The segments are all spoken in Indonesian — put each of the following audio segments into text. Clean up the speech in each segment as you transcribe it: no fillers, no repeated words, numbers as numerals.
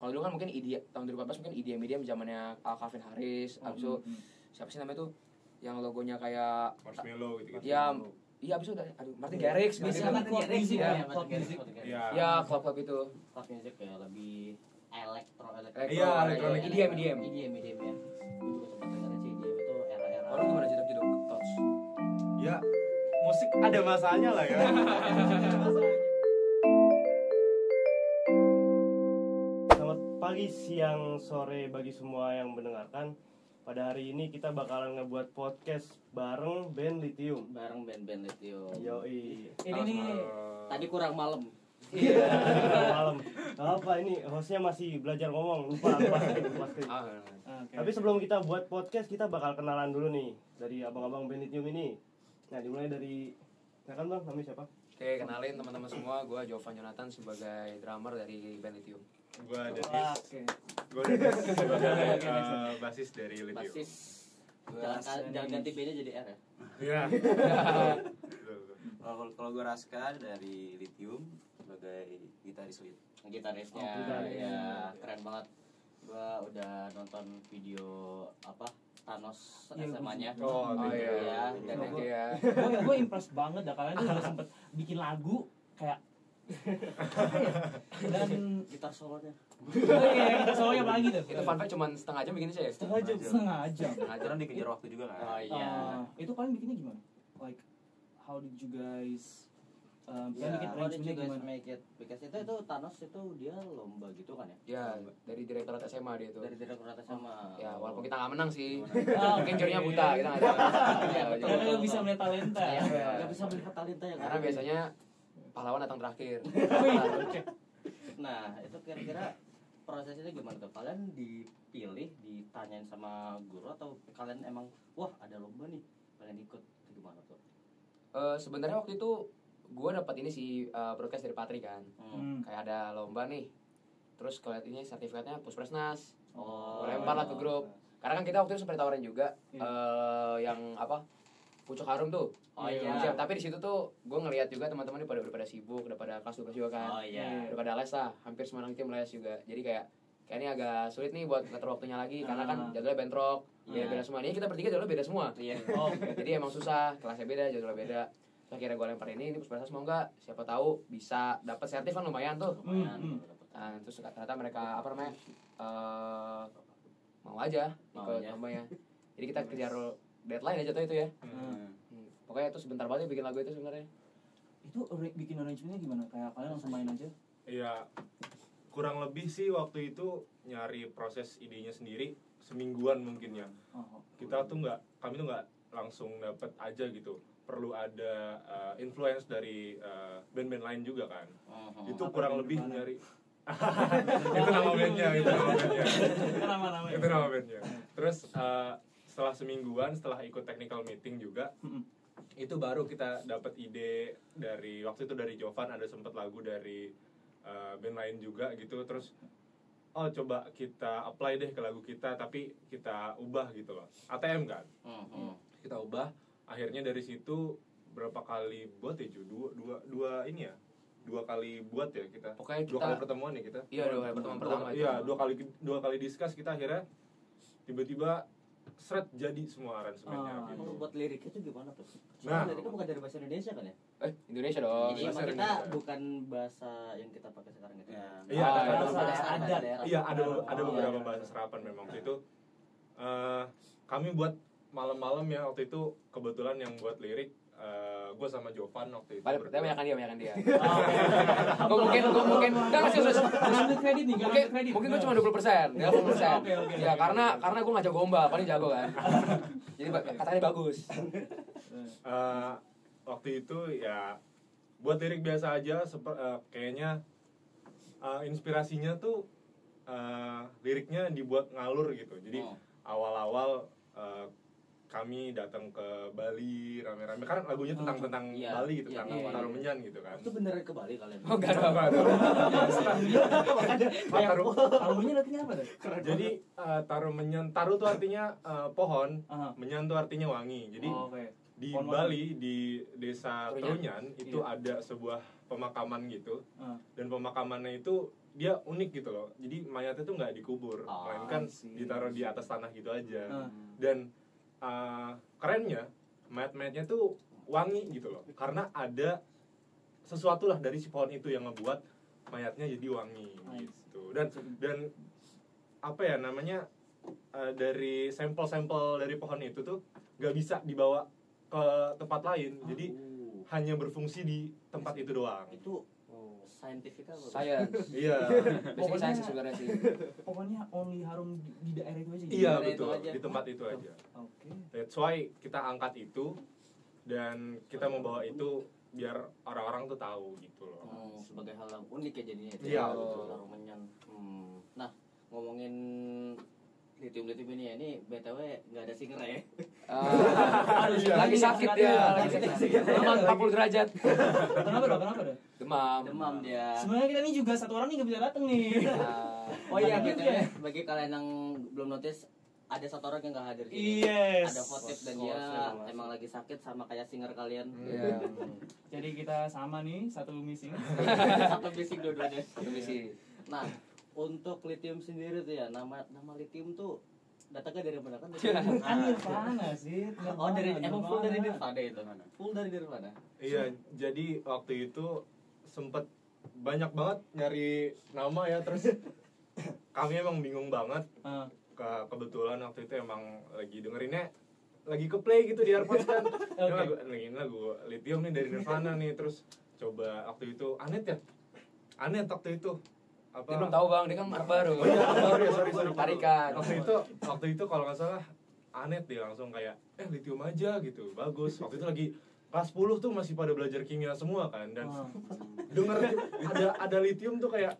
Kalau dulu kan mungkin tahun 2014 mungkin EDM zamannya Calvin Harris, abis itu siapa sih namanya tuh yang logonya kayak Marshmello gitu. Iya abis itu aduh Martin Garrix bisa kan club music ya, club music. Iya, club itu. Club music kayak lebih elektro. Iya, elektronik EDM ya. Gue juga sempat dengerin sih EDM itu era-era. Lu gimana jeduk touch? Ya, musik ada masanya lah ya. Selamat pagi, siang, sore bagi semua yang mendengarkan. Pada hari ini kita bakalan ngebuat podcast bareng band Lithium. Bareng band Lithium. Yoi. Ini nih tadi kurang malam. Iya, malam. Apa ini hostnya masih belajar ngomong, lupa. Tapi sebelum kita buat podcast, kita bakal kenalan dulu nih dari abang-abang band Lithium ini. Nah, dimulai dari kan Bang, namanya siapa? Oke, kenalin teman-teman semua, gue Jovan Jonathan sebagai drummer dari band Lithium. Gue Dennis sebagai basis dari Lithium. Basis. Jangan ganti B-nya jadi R ya. Iya. Kalau gue Raska dari Lithium sebagai gitaris lead. Gitarisnya ya keren banget. Gue udah nonton video Thanos SMA-nya. Oh iya. Dan gue impress banget dah, kalian tuh udah sempet bikin lagu kayak dan gitar solonya. Gitar solonya apalagi tuh? Itu fun fact cuma setengah jam bikinnya saya. Setengah jam. Karena dikejar waktu juga kan. Oh iya. Itu kalian bikinnya gimana? Like how did you guys bikin arrangementnya gimana? Make it? Because itu Thanos itu dia lomba gitu kan ya? Ya, dari direktorat SMA dia tuh. Dari direktorat SMA. Ya, walaupun kita nggak menang sih. Oh, Mungkin jurinya buta, kita nggak tahu. Karena nggak bisa melihat talenta. Nggak bisa melihat talenta ya. Karena biasanya pahlawan datang terakhir. Nah, itu kira-kira prosesnya gimana tuh? Kalian dipilih, ditanyain sama guru atau kalian emang wah ada lomba nih, kalian ikut? Itu gimana tuh? Sebenarnya waktu itu gue dapat ini sih broadcast dari Patri kan. Kayak ada lomba nih. Terus kalau lihat ini sertifikatnya Puspresnas. Gue lempar lah ke grup. Karena kan kita waktu itu sempat ditawarin juga yang Pucuk Harum tuh. Oh iya. Tapi di situ tuh gue ngelihat juga teman-teman udah pada sibuk, udah pada kelas 12 juga kan. Oh iya. Udah pada les lah, hampir semua anak tim les juga. Jadi kayak ini agak sulit nih buat ngatur waktunya lagi karena kan jadwalnya bentrok. Beda semua. Ini kita bertiga jadwalnya beda semua. Iya. Jadi emang susah, kelasnya beda, jadwalnya beda. Terus akhirnya gue lempar ini Puspresnas mau enggak? Siapa tahu bisa dapat sertif kan lumayan tuh. Nah, terus ternyata mereka mau aja ikut lombanya. Jadi kita kejar deadline aja tuh itu ya. Pokoknya itu sebentar banget bikin lagu itu sebenarnya. Itu bikin arrangementnya gimana? Kayak kalian langsung main aja? Iya, kurang lebih sih waktu itu nyari proses idenya sendiri semingguan mungkin ya. Kami tuh nggak langsung dapet aja gitu. Perlu ada influence dari band-band lain juga kan. Itu kurang lebih nyari. Itu nama bandnya. Itu nama bandnya. Terus setelah semingguan, setelah ikut technical meeting juga, itu baru kita dapat ide dari waktu itu dari Jovan, ada sempat lagu dari band lain juga gitu. Terus coba kita apply deh ke lagu kita, tapi kita ubah gitu loh. ATM kan. Kita ubah. Akhirnya dari situ berapa kali buat ya dua kali buat ya kita. Pokoknya dua kali pertemuan ya kita. Iya, 2 kali pertemuan pertama itu. Iya, dua kali discuss kita akhirnya tiba-tiba jadi semua aransemennya gitu. Buat lirik itu gimana tuh? Nah, liriknya bukan dari bahasa Indonesia kan ya? Indonesia dong. Jadi emang kita bukan bahasa yang kita pakai sekarang gitu. Iya, ada ada beberapa bahasa serapan memang waktu itu. Kami buat malam-malam ya waktu itu, kebetulan yang buat lirik gue sama Jovan waktu itu. Banyakan dia. Mungkin enggak serius. Kredit nih, Mungkin gue cuma 20%, 20%. Ya karena gue nggak jago gombal, paling jago kan. Jadi katanya bagus. Waktu itu ya buat lirik biasa aja, kayaknya inspirasinya tuh liriknya dibuat ngalur gitu. Jadi awal-awal kami datang ke Bali rame-rame, karena lagunya tentang Bali gitu, tentang Tarumenyan gitu kan. Itu beneran ke Bali kalian? Oh enggak dong. Tarumenyan artinya apa tuh? Jadi Tarumenyan, taru tuh artinya pohon, menyan tuh artinya wangi. Jadi di Bali di desa Trunyan itu ada sebuah pemakaman gitu. Dan pemakamannya itu dia unik gitu loh. Jadi mayatnya tuh nggak dikubur, melainkan ditaruh di atas tanah gitu aja. Dan kerennya mayat-mayatnya tuh wangi gitu loh. Karena ada sesuatu lah dari si pohon itu yang ngebuat mayatnya jadi wangi gitu. Dan apa ya namanya, dari sampel-sampel dari pohon itu tuh nggak bisa dibawa ke tempat lain. Jadi hanya berfungsi di tempat itu doang. Itu scientific apa? Science. Iya. Pokoknya science sebenarnya sih. Pokoknya only harum di daerah itu aja. Iya betul, di tempat itu aja. Oke. That's why kita angkat itu dan kita membawa itu biar orang-orang tuh tahu gitu loh. Sebagai hal yang unik ya jadinya. Iya betul. Nah, ngomongin lithium ini ya, ini BTW nggak ada singer ya? Lagi sakit dia, lagi sakit. Demam 40 derajat. Kenapa dah? Demam dia. Sebenarnya kita ini juga satu orang nih nggak bisa datang nih. Oh iya, BTW bagi kalian yang belum notice, ada satu orang yang nggak hadir sini. Yes. Ada Khotib dan dia emang lagi sakit sama kayak singer kalian. Iya. Jadi kita sama nih, satu missing. Satu missing dua-duanya. Itu misi. Nah, untuk lithium sendiri tuh ya, nama lithium tuh datangnya dari mana kan? Kan Nirvana sih. Oh, dari emang full dari Nirvana itu. Full dari Nirvana. Iya, jadi waktu itu sempet banyak banget nyari nama ya, terus kami emang bingung banget. Kebetulan waktu itu emang lagi dengerinnya lagi ke play gitu di AirPods kan. Ini lagu lithium nih dari Nirvana nih, terus coba waktu itu Anet waktu itu apa? Dia belum tahu bang, dia kan anak baru. Oh iya, sorry. Tarikan. Waktu itu kalau nggak salah Anet dia langsung kayak lithium aja gitu, bagus. Waktu itu lagi kelas 10 tuh masih pada belajar kimia semua kan, dan denger ada lithium tuh kayak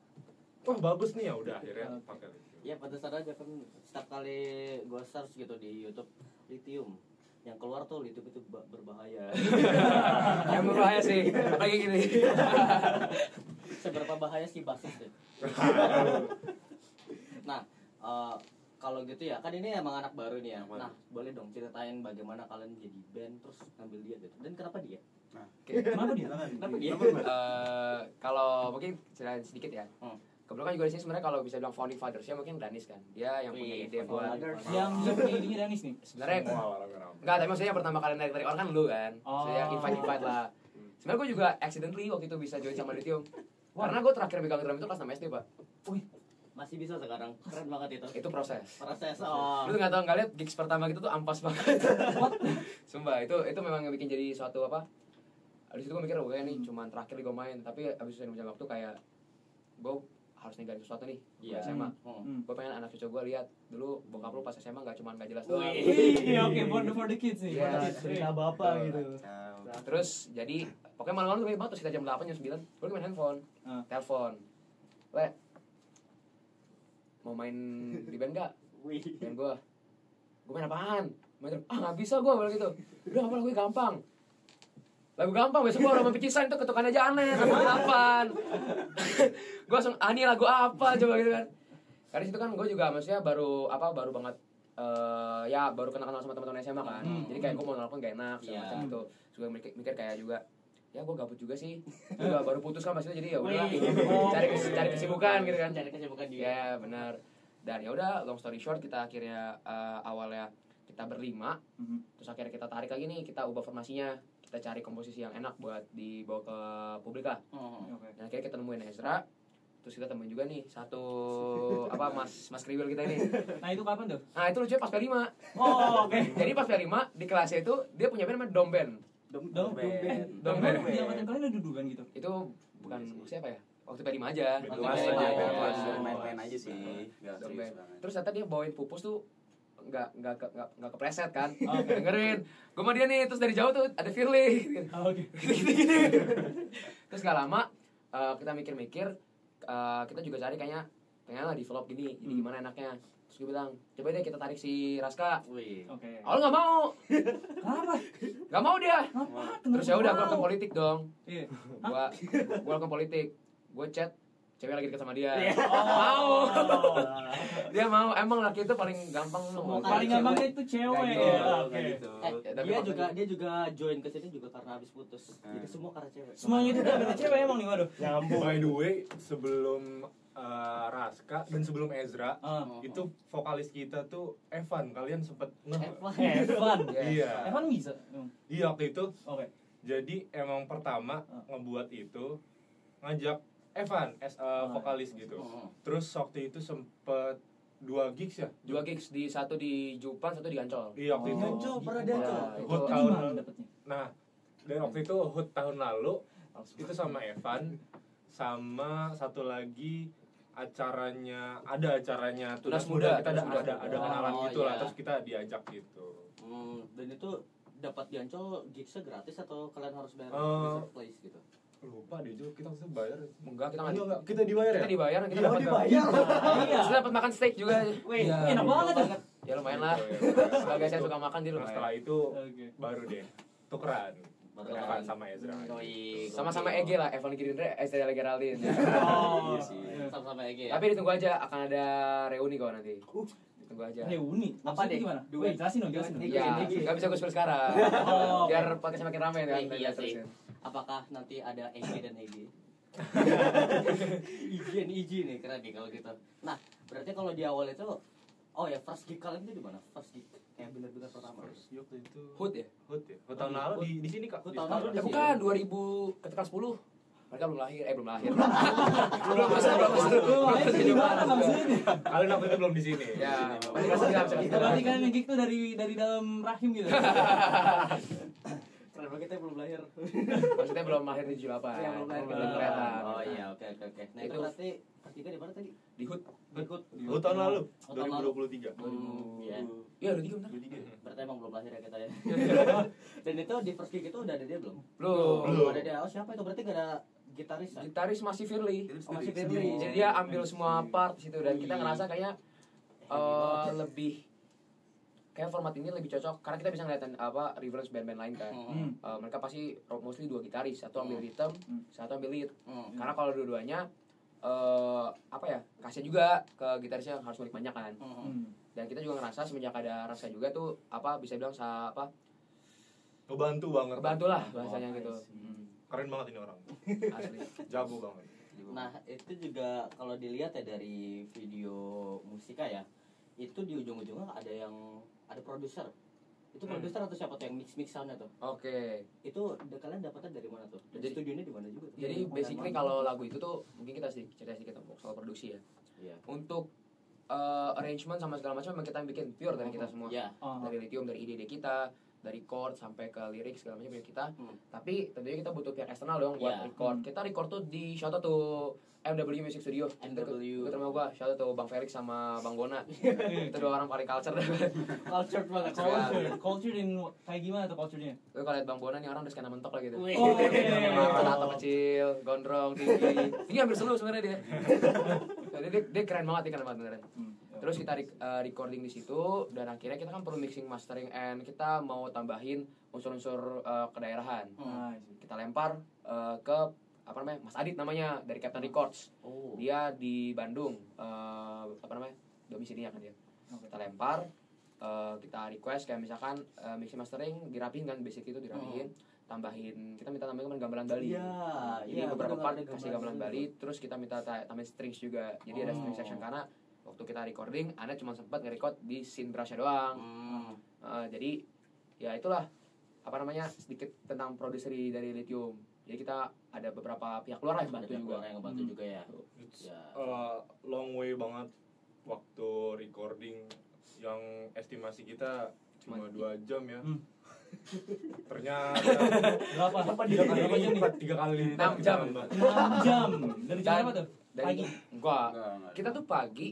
wah bagus nih, ya udah akhirnya pakai lithium. Ya pada saat aja kan setiap kali gue search gitu di YouTube lithium, yang keluar tuh lithium itu berbahaya. Yang berbahaya sih, apalagi gini. Seberapa bahaya sih basis deh. Nah, kalau gitu ya, kan ini emang anak baru nih ya. Nah, boleh dong ceritain bagaimana kalian jadi band terus ngambil dia gitu. Dan kenapa dia? Kenapa dia? Kalau mungkin ceritain sedikit ya. Kebetulan juga di sini sebenarnya kalau bisa bilang founding fathers ya mungkin Danis kan. Dia yang punya ide buat yang punya idenya Danis nih. Sebenarnya enggak, tapi maksudnya yang pertama kali narik orang kan lu kan. Saya invite lah. Sebenarnya gue juga accidentally waktu itu bisa join sama Lithium. Karena gue terakhir megang drum itu kelas 6 SD, Pak. Wih, masih bisa sekarang. Keren banget itu. Itu proses. Oh. Lu enggak tahu, enggak lihat gigs pertama gitu tuh ampas banget. Sumpah, itu memang yang bikin jadi suatu apa? Habis itu gue mikir gue nih cuman terakhir gue main, tapi habis itu berjalan waktu kayak gue harus ninggalin sesuatu nih. Iya, SMA. Gue pengen anak cucu gue lihat dulu bokap lu pas SMA enggak cuma enggak jelas doang. Iya, oke, for the kids nih. Cerita bapak gitu. Terus jadi pokoknya malam-malam gue banget, terus kita jam 8 jam 9 gue main handphone, telepon, mau main di band gak? Band gue main apaan? Main nggak bisa gue bilang gitu. Udah apa lagu gampang, lagu gampang besok gue orang pecisan itu ketukan aja aneh lagu 8. Gue langsung ini lagu apa coba gitu kan. Karena situ kan gue juga maksudnya baru banget ya baru kenal sama teman-teman SMA kan. Jadi kayak gue mau nelfon gak enak macam gitu. Juga mikir kayak juga ya gue gabut juga sih, juga baru putus kan maksudnya, jadi ya udah cari kesibukan gitu kan, cari kesibukan juga. Ya benar. Dan ya udah, long story short, kita akhirnya awalnya kita berlima, terus akhirnya kita tarik lagi nih, kita ubah formasinya, kita cari komposisi yang enak buat dibawa ke publik lah. Dan akhirnya kita nemuin Ezra, terus kita temuin juga nih satu Mas Kriwil kita ini. Nah itu kapan tuh? Nah itu lucunya pas P5. Oh oke. Jadi pas P5 di kelasnya itu dia punya band namanya Dom Band. Dom Band. Di angkatan kalian ada dudukan gitu? Itu bukan siapa ya? Waktu P5 aja. Main-main aja sih. Dom Band. Terus ternyata dia bawain Pupus tuh nggak kepleset kan. Dengerin. Gue sama dia nih, terus dari jauh tuh ada Firly. Gini. Terus gak lama kita mikir-mikir, kita juga cari kayaknya pengen lah develop gini, jadi gimana enaknya. Terus gue bilang, coba deh kita tarik si Raska. Awalnya gak mau. Kenapa? Gak mau dia. Kenapa? Terus ya udah gue ke politik dong. Iya. Gue ke politik. Gue chat, cewek lagi deket sama dia. Mau. Dia mau, emang laki itu paling gampang Paling gampang itu cewek ya. Oke. Dia juga join ke sini juga karena habis putus. Jadi semua karena cewek. Semuanya itu karena cewek emang nih, waduh. Nyambung. By the way, sebelum Raska dan sebelum Ezra itu vokalis kita tuh Evan. Kalian sempet Evan. Iya. Evan bisa. Iya waktu itu. Oke. Jadi emang pertama ngebuat itu ngajak Evan vokalis gitu. Terus waktu itu sempet 2 gigs ya? 2 gigs, satu di Jupan, satu di Ancol. Iya waktu itu. Ancol, pernah di Ancol. Hut tahun dapetnya. Nah, dan waktu itu Hut tahun lalu itu sama Evan, sama satu lagi acaranya Tunas Muda. Kita ada kenalan gitu lah, terus kita diajak gitu. Dan itu dapat di Ancol gigsnya gratis atau kalian harus bayar place gitu? Lupa deh Jo, kita harus bayar. Enggak, Kita dibayar ya? Kita dibayar, kita dapat Iya. dapat makan steak juga. Wih, enak banget ya. Ya lumayan lah. Sebagai saya suka makan di lumayan. Setelah itu baru deh tukeran. Evan sama Ezra. Sama-sama EG lah, Evan Girindra, Ezra Geraldine. Iya sih. Sama-sama EG ya. Tapi ditunggu aja, akan ada reuni kok nanti. Ditunggu aja. Reuni. Apa deh? Gimana? Jelasin dong. Iya, nggak bisa gue spill sekarang. Biar podcast semakin ramai kan. Iya sih. Apakah nanti ada EG dan EG? EG nih, keren nih kalau gitu. Nah, berarti kalau di awal itu, first gig kalian itu di mana? First gig kayak benar-benar pertama. Waktu itu Hut ya? Hut tahun lalu di sini Kak. Hut tahun lalu di sini. Bukan 2000 ketika 10. Mereka belum lahir. Belum masuk. Kalian waktu itu belum di sini. Ya, Berarti kan yang gig tuh dari dalam rahim gitu. Kenapa kita belum lahir? Maksudnya belum lahir di 78. Yang belum lahir Belum kelihatan. Oh iya, oke. Nah, itu berarti kita di mana tadi? Di Hut. Hut tahun lalu 2023. Iya. Iya, udah 3 bentar. Berarti emang belum lahir ya kita ya. Dan itu di first gig itu udah ada dia belum? Belum. Ada dia. Oh, siapa itu? Berarti gak ada gitaris ya? Gitaris masih Firly. Masih Firly. Jadi dia ambil semua part situ dan kita ngerasa kayaknya lebih kayak format ini lebih cocok karena kita bisa ngeliatin reference band-band lain kan. Mereka pasti mostly 2 gitaris, satu ambil rhythm, satu ambil lead. Karena kalau dua-duanya kasih juga ke gitarisnya harus ngulik banyak kan. Dan kita juga ngerasa semenjak ada Rasa juga tuh bisa bilang Ngebantu banget. Bantu lah bahasanya gitu. Keren banget ini orang. Asli. Jago banget. Nah, itu juga kalau dilihat ya dari video musika ya, itu di ujung-ujungnya ada produser. Itu produser atau siapa tuh yang mix soundnya tuh? Oke. Itu kalian dapatnya dari mana tuh? Jadi studionya di mana juga tuh? Jadi basically kalau lagu itu tuh mungkin kita cerita sedikit soal produksi ya. Iya. Untuk arrangement sama segala macam memang kita bikin pure dari kita semua. Iya. Dari Lithium, dari ide kita, dari chord sampai ke lirik segala macam punya kita. Tapi tentunya kita butuh pihak eksternal dong buat record. Kita record tuh di shout out tuh MW Music Studio. Dekat rumah gua, shout out tuh Bang Felix sama Bang Bona. Itu 2 orang paling culture. Culture banget. Culture in kayak gimana tuh culture-nya? Lu kalau lihat Bang Bona nih orang udah skena mentok lah gitu. Oh, Tato kecil, gondrong, tinggi. Ini hampir selu sebenarnya dia. Dia keren banget beneran. Terus kita recording di situ dan akhirnya kita kan perlu mixing, mastering, and kita mau tambahin unsur-unsur kedaerahan. Kita lempar ke Mas Adit namanya dari Captain Records. Dia di Bandung. Domisilinya kan dia. Kita lempar, kita request kayak misalkan mixing mastering dirapihin kan, basic itu dirapihin. Kita minta tambahin gamelan Bali. Jadi beberapa part kasih gamelan Bali, terus kita minta tambahin strings juga. Jadi ada string section karena waktu kita recording, Anda cuma sempat nge-record di scene brush-nya doang. Jadi ya itulah sedikit tentang produser dari Lithium. Jadi kita ada beberapa pihak luar yang bantu juga ya. Long way banget waktu recording yang estimasi kita cuma 2 jam ya. Ternyata berapa 3 kali 6 jam. 6 jam. Dari jam berapa tuh? Pagi. Kita tuh pagi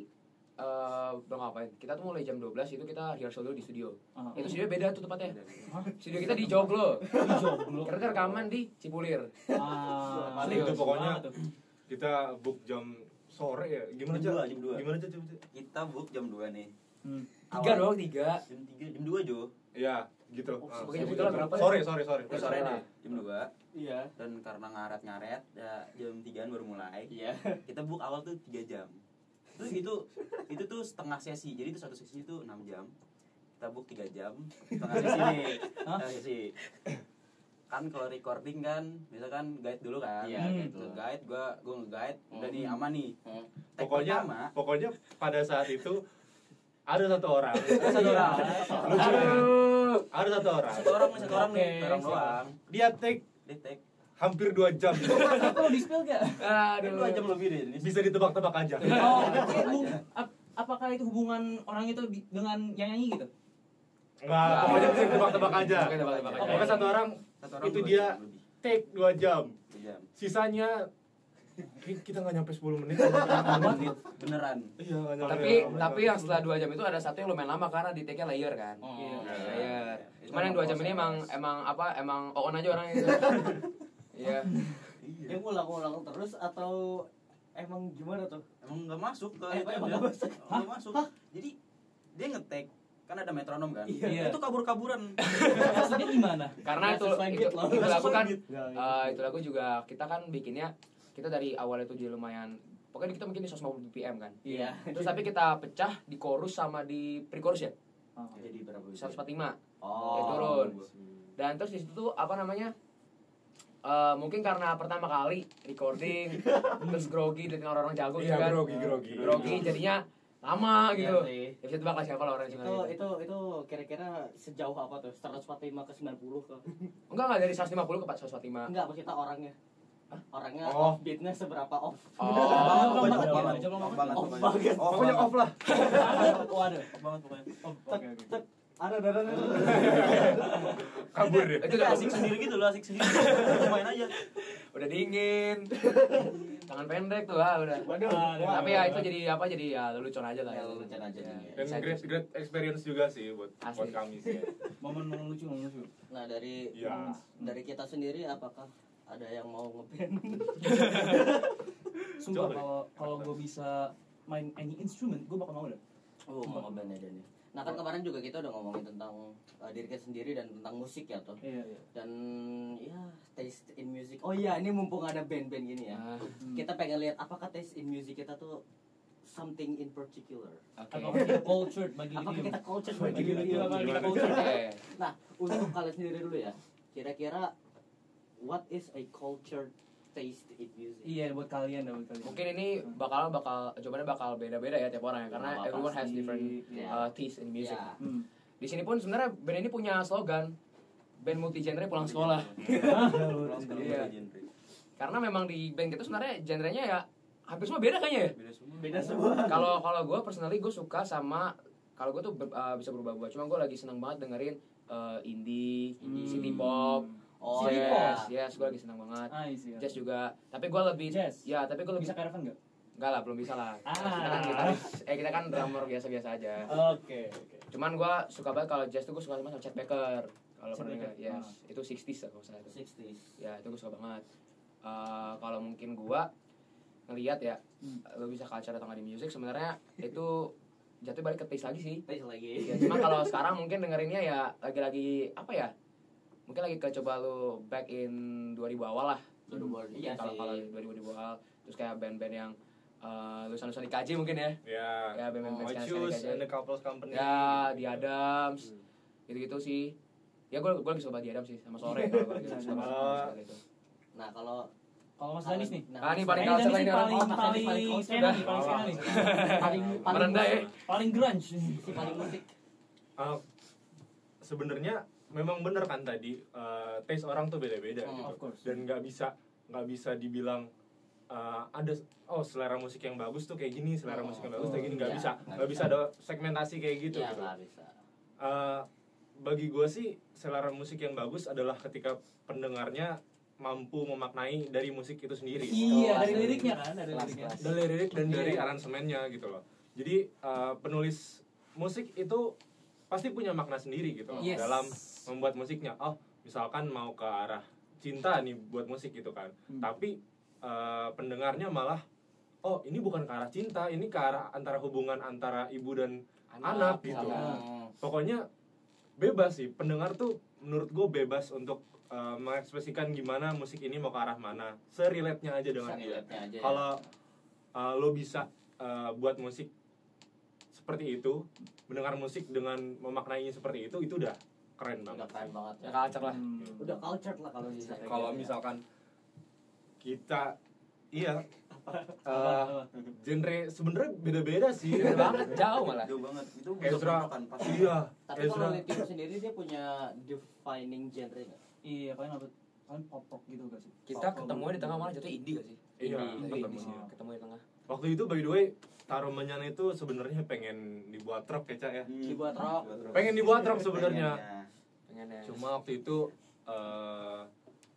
belum ngapain. Kita tuh mulai jam 12 itu kita rehearsal dulu di studio. Itu studio beda tuh tempatnya. Studio kita di Joglo. Kita rekaman di Cipulir. Itu pokoknya kita book jam sore ya. Gimana jam 2. Gimana Cak? Kita book jam 2 nih. 3 doang. Jam 2 Jo. Iya, gitu. Sebagai jam itulah berapa? Sore Sore jam 2. Iya. Dan karena ngaret ya jam 3-an baru mulai. Iya. Kita book awal tuh 3 jam. Terus itu tuh setengah sesi. Jadi itu satu sesi itu 6 jam. Kita book 3 jam. Setengah sesi nih. Setengah sesi. Kan kalau recording kan misalkan guide dulu kan. Iya, gitu. Guide gua nge-guide udah nih aman nih. Take Pokoknya pada saat itu ada satu orang. Ada satu orang. Satu orang nih, orang doang. Dia take hampir 2 jam. Perlu di-spill gak? Aduh. 2 jam lebih deh. Bisa ditebak-tebak aja. Apakah itu hubungan orang itu dengan yang nyanyi gitu? Enggak, pokoknya bisa ditebak-tebak aja. Oke, tebak-tebak aja. Pokoknya satu orang itu dia take 2 jam. 2 jam. Sisanya kita nggak nyampe 10 menit. Beneran. Iya, nggak nyampe. Tapi yang setelah 2 jam itu ada satu yang lumayan lama karena di take-nya layer kan. Layer. Cuman yang 2 jam ini emang on aja orangnya gitu. Iya. Dia ngulang-ulang terus atau emang gimana tuh? Emang nggak masuk ke Emang itu. nggak masuk? Nggak masuk. Jadi dia nge-take kan ada metronom kan. Iya. Itu kabur-kaburan. Maksudnya gimana? Karena itu lagu kan itu lagu juga kita kan bikinnya kita dari awal itu jadi lumayan pokoknya kita mungkin di 150 BPM kan. Iya. Terus tapi kita pecah di chorus sama di pre-chorus ya. Jadi berapa? 145. Oh. Ya, turun. Dan terus di situ tuh mungkin karena pertama kali recording terus grogi dengan orang-orang jago gitu kan. Grogi jadinya lama gitu. Iya, Ya bisa tebak lah siapa lah orang yang suka gitu. Itu kira-kira sejauh apa tuh? 145 ke 90 ke? Enggak dari 150 ke 145. Enggak, maksudnya orangnya. Orangnya Oh. off beatnya seberapa off? Banget. Pokoknya off lah. Waduh. Banget pokoknya. Oke. Ada. Kabur deh. Itu udah Asik sendiri gitu loh, asik sendiri. Main aja. udah dingin. Tangan pendek tuh udah. Waduh. Tapi ya itu jadi ya lucu aja lah. Ya, lucu aja nih. Dan great experience juga sih buat Asli. kami sih. Momen lucu. Nah, dari Iya. kita sendiri apakah ada yang mau ngeband? Sumpah kalau gue bisa main any instrument, gue bakal mau deh. Oh, mau ngeband aja nih. Nah, kan kemarin juga kita udah ngomongin tentang diri kita sendiri dan tentang musik ya toh. Iya. Dan ya taste in music. Oh iya, ini mumpung ada band-band gini ya. Kita pengen lihat apakah taste in music kita tuh something in particular. Apakah kita cultured bagi Apakah dia? kita cultured Bagi bagi dia, dia? apakah kita Oke. cultured? Nah, untuk kalian sendiri dulu ya. Kira-kira what is a cultured taste in music? Iya, buat kalian. Mungkin ini jawabannya bakal beda-beda ya tiap orang ya karena Nggak apa-apa everyone has sih. different Iya. taste in music. Ya. Di sini pun sebenarnya band ini punya slogan band multi genre pulang sekolah. Iya. Karena memang di band kita sebenarnya genrenya ya hampir semua beda kayaknya ya. Beda semua. Kalau gue personally gue suka sama kalau gue tuh bisa berubah-ubah. Cuma gue lagi senang banget dengerin indie, city pop, Oh, jazz. iya. Yes, gue lagi senang banget. Iya. Jazz juga. Tapi gue lebih Jazz? Ya, tapi gue lebih Bisa caravan nggak? enggak lah, belum bisa lah. Ah. Kita kan gitaris, kita kan drummer biasa-biasa aja. Oke. Cuman gue suka banget kalau jazz tuh gue suka sama Chet Baker. Kalau Chet pernah Baker, dengar, yes, itu 60s lah kalau salah itu. 60s. Ya, itu gue suka banget. Kalau mungkin gue ngelihat ya, lo bisa culture atau nggak di music sebenarnya itu jatuh balik ke taste lagi sih. Taste lagi. Ya, cuma kalau sekarang mungkin dengerinnya ya lagi-lagi apa ya? Mungkin lagi coba lu back in 2000 awal lah. Iya Kalau sih. 2000 awal terus kayak band-band yang lulusan-lulusan IKJ mungkin ya. Ya band-band sekarang Choose and the Couples Company. Ya, di Adams. Gitu-gitu sih. Ya gue lagi suka di Adams sih sama sore kalau gue lagi suka sama gitu. Nah, kalau Mas Danis nih. Ini paling Ini culture Danis ini nih orang. paling skena nih, paling skena nih. paling Merendah ya. Paling grunge. si paling musik. Sebenarnya memang bener kan tadi taste orang tuh beda-beda gitu. Of course. Dan nggak bisa dibilang ada selera musik yang bagus tuh kayak gini, selera musik yang bagus tuh kayak gini, nggak bisa ada segmentasi kayak gitu. Iya, gitu. nggak bisa. Bagi gue sih selera musik yang bagus adalah ketika pendengarnya mampu memaknai dari musik itu sendiri. Iya, dari liriknya kan, dari liriknya. Dari lirik dan dari aransemennya gitu loh. Jadi penulis musik itu pasti punya makna sendiri gitu loh, Yes. dalam membuat musiknya. Misalkan mau ke arah cinta nih buat musik gitu kan. Tapi pendengarnya malah ini bukan ke arah cinta, ini ke arah antara hubungan antara ibu dan anak gitu. Pokoknya bebas sih, pendengar tuh menurut gue bebas untuk mengekspresikan gimana musik ini mau ke arah mana, serelate-nya aja dengan dia. Kalau lo bisa buat musik seperti itu, mendengar musik dengan memaknainya seperti itu udah keren banget. Udah keren banget Ya culture lah. Udah culture lah kalau bisa. Kalau misalkan kita genre sebenarnya beda-beda sih. Beda banget, jauh malah. Jauh banget. Itu Ezra kan pasti. iya. Tapi kalau Lithium sendiri dia punya defining genre nggak? Iya, paling pop rock gitu gak sih? Kita ketemu di tengah malah jatuh indie gak sih? Iya, Indie. Ketemu di tengah. Waktu itu by the way Taro Menyan itu sebenarnya pengen dibuat rock ya, Cak ya. Dibuat rock. Pengen dibuat rock sebenarnya. Pengennya. Cuma waktu itu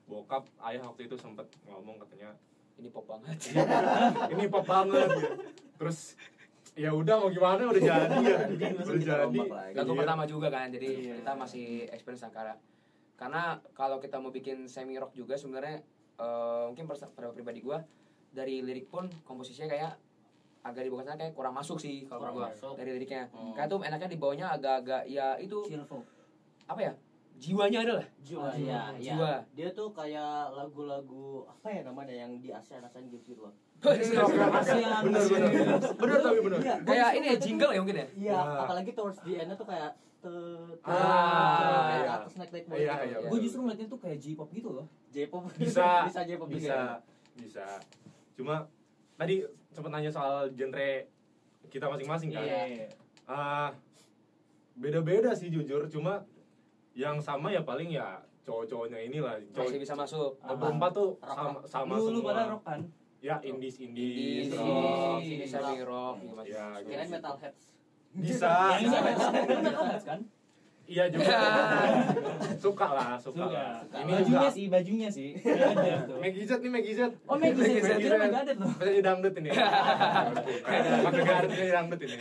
bokap ayah waktu itu sempet ngomong katanya Ini pop banget. ini pop banget ya. Terus ya udah mau gimana udah jadi ya. Udah jadi. Lagu Iya. pertama juga kan, jadi kita masih experience karena kalau kita mau bikin semi rock juga sebenarnya mungkin pada pribadi gue dari lirik pun komposisinya kayak agak di bawahnya kayak kurang masuk sih kalau gue dari liriknya. Kayak tuh enaknya di bawahnya agak-agak ya itu apa ya, jiwanya ada lah. Jiwa. Dia tuh kayak lagu-lagu apa ya namanya yang di ASEAN gitu loh. Bener tapi bener. Kayak ini ya jingle ya mungkin ya. Iya, apalagi towards the end-nya tuh kayak iya. atas naik-naik banget. Iya, iya. Gue justru ngeliatnya tuh kayak J-pop gitu loh. J-pop Bisa J-pop bisa. Cuma tadi sempat nanya soal genre kita masing-masing kan. Iya. Beda-beda sih jujur, cuma yang sama ya paling ya cowok-cowoknya inilah. Masih bisa masuk. Berempat tuh sama Dulu pada semua. rock kan? Ya indies Indie, rock. ini semi rock gitu. Ya, Kirain gitu. metalheads. Bisa. Metalheads kan? Iya juga. Suka lah. Ini bajunya sih. Ada tuh. Megizet nih Megizet. Oh, Megizet. Kira Megadeth loh. Bisa dangdut ini. Pakai garet ini dangdut ini.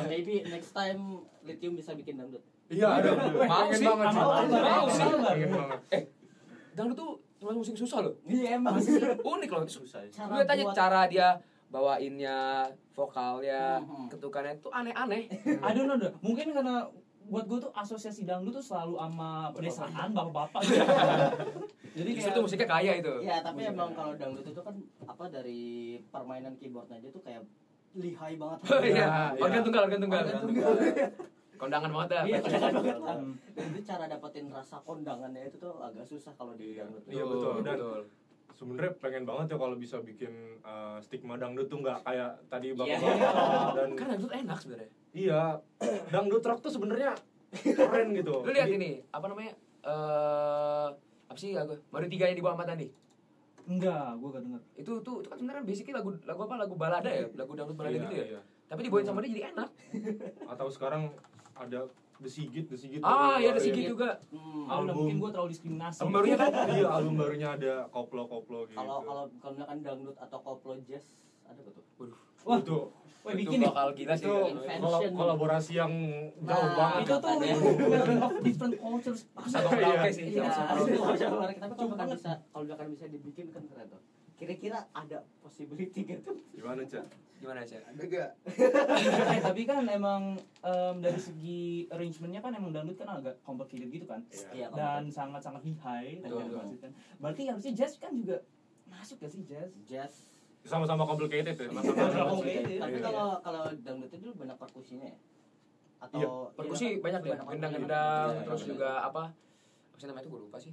Maybe next time Lithium bisa bikin dangdut. Iya, ada. Mau Pengen sih. banget sih. Mau sih. Pengen banget. Dangdut tuh termasuk musik susah loh. Iya emang sih. Unik loh. Susah. Gue tanya cara dia bawainnya, vokalnya, ketukannya tuh aneh-aneh. I don't know deh. Mungkin karena buat gue tuh asosiasi dangdut tuh selalu sama pedesaan bapak-bapak gitu. Jadi Justru kayak tuh musiknya kaya itu. Ya tapi emang kalau dangdut itu kan apa dari permainan keyboardnya aja tuh kayak lihai banget. Iya, organ tunggal. Kondangan banget dah. Iya, kondangan banget. Dan itu cara dapetin rasa kondangannya itu tuh agak susah kalau di dangdut. Iya betul. Dan sebenarnya pengen banget ya kalau bisa bikin stigma dangdut tuh nggak kayak tadi bapak-bapak dan Kan dangdut enak sebenarnya. iya dangdut rock tuh sebenarnya keren gitu. Lu lihat ini, apa namanya? Apa sih lagu? Baru 3 yang di bawah mata nih. enggak, gue gak denger. Itu kan sebenarnya basically lagu balada ya, lagu dangdut balada Iya, gitu ya. iya. Tapi dibawain sama dia jadi enak. Atau sekarang ada The Sigit. Iya The Sigit juga. Mungkin gue terlalu diskriminasi. Album barunya kan? Iya, album barunya ada koplo-koplo gitu. Kalau misalkan dangdut atau koplo jazz ada gak tuh? Waduh. Wah, itu wah bikin nih. bakal gila sih. itu kolaborasi yang jauh banget. Itu tuh wearing of different cultures. Sama karaoke sih. Iya, Sama itu karaoke. tapi kalau misalkan bisa dibikin kan keren tuh. Kira-kira ada possibility gitu? Gimana, Cak? Gimana sih? Ada gak? Tapi kan emang dari segi arrangementnya kan emang dangdut kan agak complicated gitu kan. Iya, Dan sangat-sangat high. Betul. Berarti harusnya jazz kan juga masuk gak sih jazz? Jazz. Sama-sama complicated ya. Sama-sama complicated. Tapi Iya. kalau dangdut itu dulu banyak perkusinya ya? Atau Iya. Perkusi banyak deh, gendang-gendang, terus juga apa sih namanya itu gue lupa sih.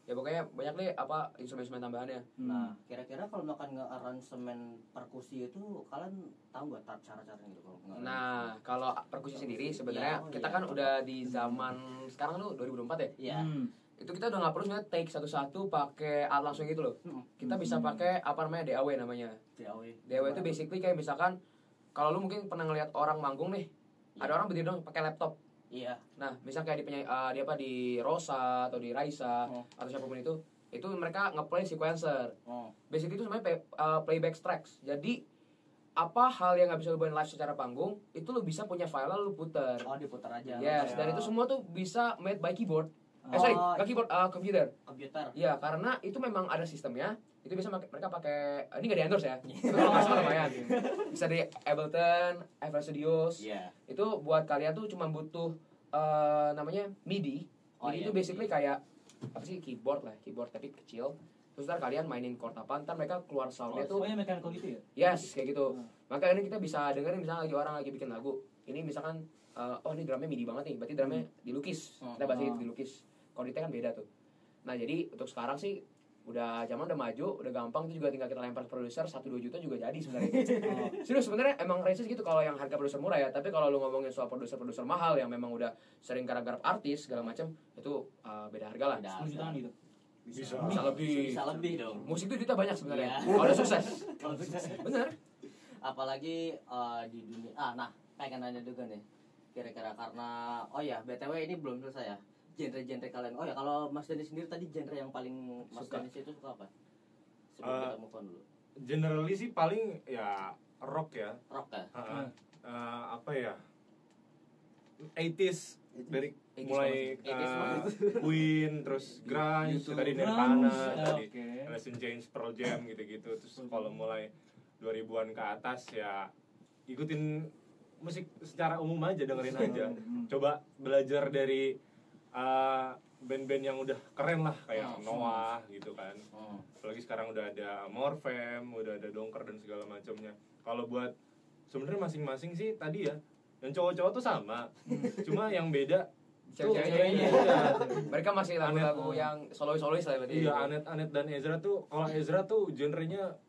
Ya pokoknya banyak deh apa instrumen-instrumen tambahannya. Nah, kira-kira kalau makan nge-aransemen perkusi itu kalian tahu nggak cara-caranya gitu kalau nge- Nah, kalau perkusi sendiri sebenarnya Iya, kita iya. kan udah di zaman sekarang tuh 2024 ya. Iya. Itu kita udah nggak perlu sebenarnya take satu-satu pakai alat langsung gitu loh. Kita bisa pakai apa namanya DAW namanya. DAW itu basically kayak misalkan kalau lu mungkin pernah ngeliat orang manggung nih, ada orang berdiri dong pakai laptop. Iya. Nah, misal kayak di Rosa atau di Raisa atau siapapun itu mereka ngeplay sequencer. Basically itu sebenarnya playback tracks. Jadi apa hal yang nggak bisa lu bawain live secara panggung, itu lu bisa punya file lu puter. Oh, diputar aja. Yes, dan itu semua tuh bisa made by keyboard. Oh, Nggak keyboard, computer. komputer. Iya, karena itu memang ada sistemnya. Itu bisa mereka pakai ini nggak di endorse ya. Itu kalau nggak salah lumayan. Bisa di Ableton, FL Studios. Iya. Itu buat kalian tuh cuma butuh namanya MIDI. Oh, MIDI iya, itu basically kayak apa sih keyboard tapi kecil. terus ntar kalian mainin chord apa, ntar mereka keluar soundnya tuh semuanya mechanical gitu ya? yes kayak gitu. Maka ini kita bisa dengerin misalnya lagi orang lagi bikin lagu, ini misalkan oh ini drumnya MIDI banget nih, berarti drumnya dilukis, kita bahasa dilukis, chordnya kan beda tuh. Nah jadi untuk sekarang sih udah zaman udah maju, udah gampang, itu juga tinggal kita lempar ke produser 1-2 juta juga jadi sebenarnya. Serius sebenarnya emang range gitu kalau yang harga produser murah ya, tapi kalau lu ngomongin soal produser mahal yang memang udah sering garap artis segala macam itu beda harga lah. 10 jutaan gitu. Bisa lebih dong. Musik tuh duitnya banyak sebenarnya. Iya. Kalau udah sukses. Kalau sukses. Bener. Apalagi di dunia nah pengen nanya juga nih, kira-kira karena BTW ini belum selesai ya, genre-genre kalian. Oh ya, kalau Mas Denis sendiri tadi genre yang paling Mas Denis itu suka apa? Sebelum kita move on dulu. Generally sih paling ya rock ya. Rock ya? Apa ya? 80s dari 80s mulai Queen, terus grunge, tadi Nirvana, tadi Alice in Chains, Pearl Jam gitu-gitu. Terus kalau mulai 2000-an ke atas ya ikutin musik secara umum aja, dengerin aja. Coba belajar dari band-band yang udah keren lah kayak Noah gitu kan. Apalagi sekarang udah ada Morfem, udah ada Dongker dan segala macamnya. Kalau buat sebenarnya masing-masing sih tadi ya, yang cowok-cowok tuh sama, cuma yang beda cewek-ceweknya. Mereka masih lagu-lagu yang solois lah berarti. Iya, Anet dan Ezra tuh, kalau Ezra tuh genrenya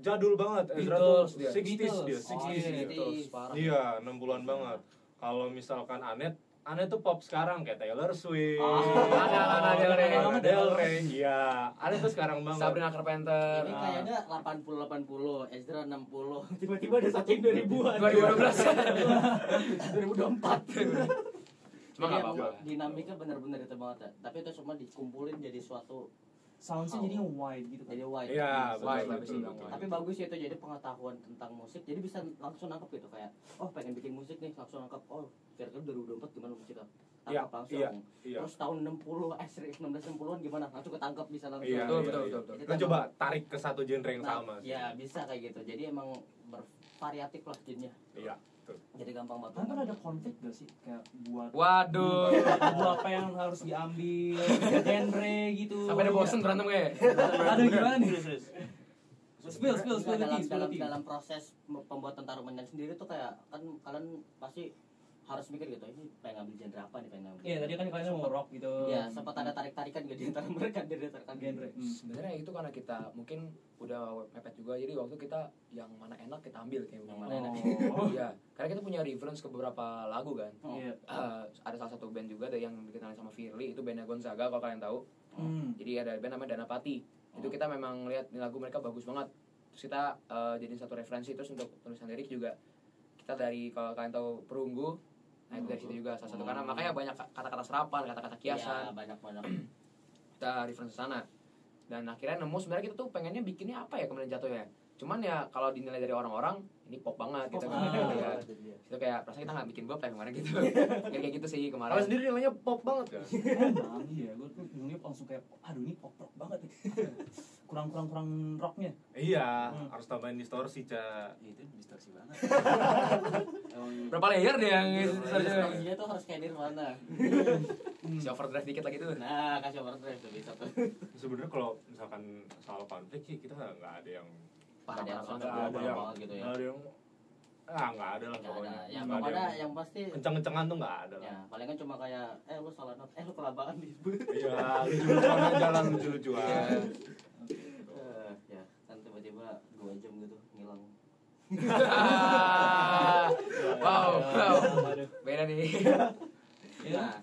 jadul banget. Ezra Beatles, tuh 60s dia, 60s parah. Iya, 60-an banget. Kalau misalkan Anet tuh pop sekarang kayak Taylor Swift, Lana Del Rey, iya. Anet tuh sekarang banget. Sabrina Carpenter. Ini kayaknya 80, Ezra 60. Tiba-tiba ada saking 2000-an. 2024. Cuma Jadi nggak apa-apa. dinamika benar-benar itu banget ya. Tapi itu semua dikumpulin jadi suatu Soundnya jadinya wide gitu kan. jadi wide. Iya, Wide, betul. Tapi bagus ya itu, jadi pengetahuan tentang musik. Jadi bisa langsung nangkep gitu kayak, oh pengen bikin musik nih, langsung nangkep. Oh, kira-kira 2024 gimana musiknya? Iya, Tangkap langsung. iya. Terus tahun 1960-an gimana? Langsung ketangkep, bisa langsung. Iya, Betul. Lo coba tarik ke satu genre yang sama. Ya bisa kayak gitu. Jadi emang bervariatif lah jadinya. Iya, betul. Jadi gampang banget. Kan ada konflik gak sih kayak buat Waduh. apa yang harus diambil genre gitu. Sampai ada bosen berantem kayak. Aduh gimana nih? Spill dalam proses pembuatan Taruman sendiri tuh kayak kan kalian pasti harus mikir gitu, ini pengen ngambil genre apa nih, pengen ngambil. Iya, tadi kan kalian mau rock gitu. Iya, sempat ada tarik-tarikan gitu di antara mereka dari rekan Genre. Sebenarnya itu karena kita mungkin udah mepet juga, jadi waktu kita yang mana enak kita ambil kayak Yang mana enak. Iya, karena kita punya reference ke beberapa lagu kan. Iya. Ada salah satu band juga ada yang dikenalin sama Firly, itu bandnya Gonzaga kalau kalian tahu. Jadi ada band namanya Danapati. Itu kita memang lihat lagu mereka bagus banget. Terus kita jadiin satu referensi, terus untuk tulisan lirik juga kita dari, kalau kalian tahu Perunggu. Nah itu dari situ juga salah satu, karena makanya banyak kata-kata serapan, kata-kata kiasan. Iya, banyak. Kita reference ke sana. Dan akhirnya nemu sebenarnya kita tuh pengennya bikinnya apa ya kemudian jatuhnya. Cuman ya kalau dinilai dari orang-orang ini pop banget gitu kan. Ya. Itu kayak perasaan kita nggak bikin pop ya kemarin gitu. Kayak gitu sih kemarin. Kalau sendiri nilainya pop banget kan? Emang iya, gue tuh dulu langsung kayak, aduh ini pop rock banget nih. Kurang rocknya. Iya, harus tambahin distorsi, Ca. Itu distorsi banget. Berapa layer deh yang Distorsinya tuh harus kayak Nirvana. si overdrive dikit lagi tuh. Nah, kasih overdrive tuh bisa tuh. Sebenarnya kalau misalkan soal konflik sih kita nggak ada yang Ada yang Parah-parah. soundnya ada yang banget gitu ya. nggak ada yang nggak ada lah Nggak pokoknya. ada. Yang Nggak ada pokoknya yang yang pasti kenceng-kencengan tuh nggak ada lah. ya, palingan cuma kayak lu salah not, lu kelabaan di. Iya, lucu-lucuan jalan lucu-lucuan. Ya, kan tiba-tiba 2 jam gitu ngilang. wow. Beda nih. Iya.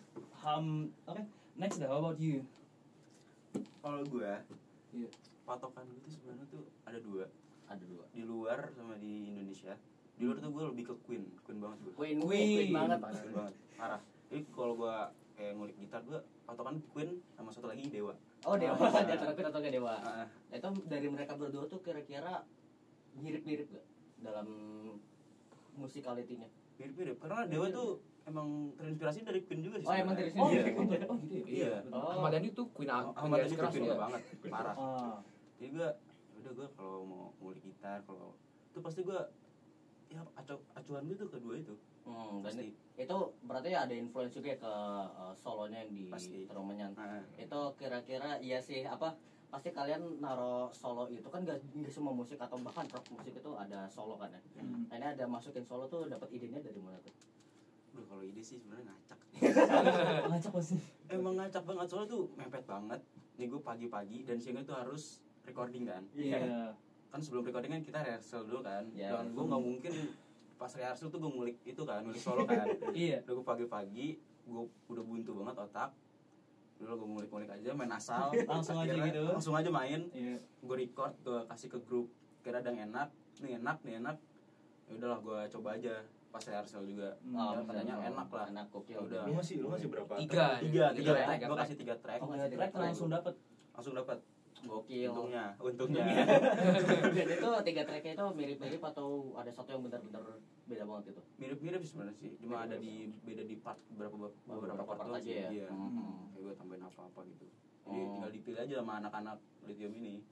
Oke. Next dah, how about you? Kalau gue, Iya. patokan gue tuh sebenarnya tuh ada dua. Ada 2. Di luar sama di Indonesia. Di luar tuh gue lebih ke Queen banget gue. Queen banget. Queen banget, parah. Jadi kalau gue kayak ngulik gitar, gue patokan Queen sama satu lagi Dewa. Oh, Dewa. Di antara Queen atau Dewa. Itu dari mereka berdua tuh kira-kira mirip-mirip gak dalam musikalitinya? Mirip-mirip, karena Dewa tuh emang terinspirasi dari Queen juga sih. Oh, emang dari sebenarnya. sini. Iya. Oh gitu ya? Iya. Ahmad Dhani tuh Queen Ahmad Dhani tuh keras Queen ya. banget, parah. Jadi gue, udah gue kalau mau ngulik gitar, kalau itu pasti gue ya acuan gue tuh kedua itu. Dan Pasti. itu berarti ada influence juga ya ke solonya yang di Pasti. Taruman. Nah, Itu kira-kira iya sih apa pasti kalian naro solo itu kan nggak semua musik atau bahkan rock musik itu ada solo kan ya. Nah, ini ada masukin solo tuh dapat idenya dari mana tuh? Kalau ide sih sebenarnya ngacak. Ngacak pasti. Emang ngacak banget soalnya tuh mepet banget. Nih gue pagi-pagi dan siangnya tuh harus recording kan. Iya. Kan sebelum recording kan kita rehearsal dulu kan. Yeah. Dan gue nggak mungkin pas rehearsal tuh gue ngulik itu kan, ngulik solo kan. Iya. Udah gue pagi-pagi gue udah buntu banget otak. Dulu gue ngulik-ngulik aja main asal. Langsung aja Akhirnya gitu. Langsung aja main. Iya. Gue record, gue kasih ke grup. Kira ada yang enak, nih enak. Ya udahlah gue coba aja pas rehearsal juga. Ya, katanya enak lah. Enak kok Ya udah. Lu masih berapa? Tiga Tiga track. track. Gue kasih 3 track. Oh, Tiga track langsung dapet. Langsung dapat. Gokil. Untungnya. Dan itu 3 tracknya itu mirip-mirip atau ada satu yang benar-benar beda banget itu? Mirip-mirip sih sebenarnya sih. Cuma ada beda di part beberapa part part aja ya. Iya. Kayak gue tambahin apa-apa gitu. Jadi tinggal dipilih aja sama anak-anak Lithium ini.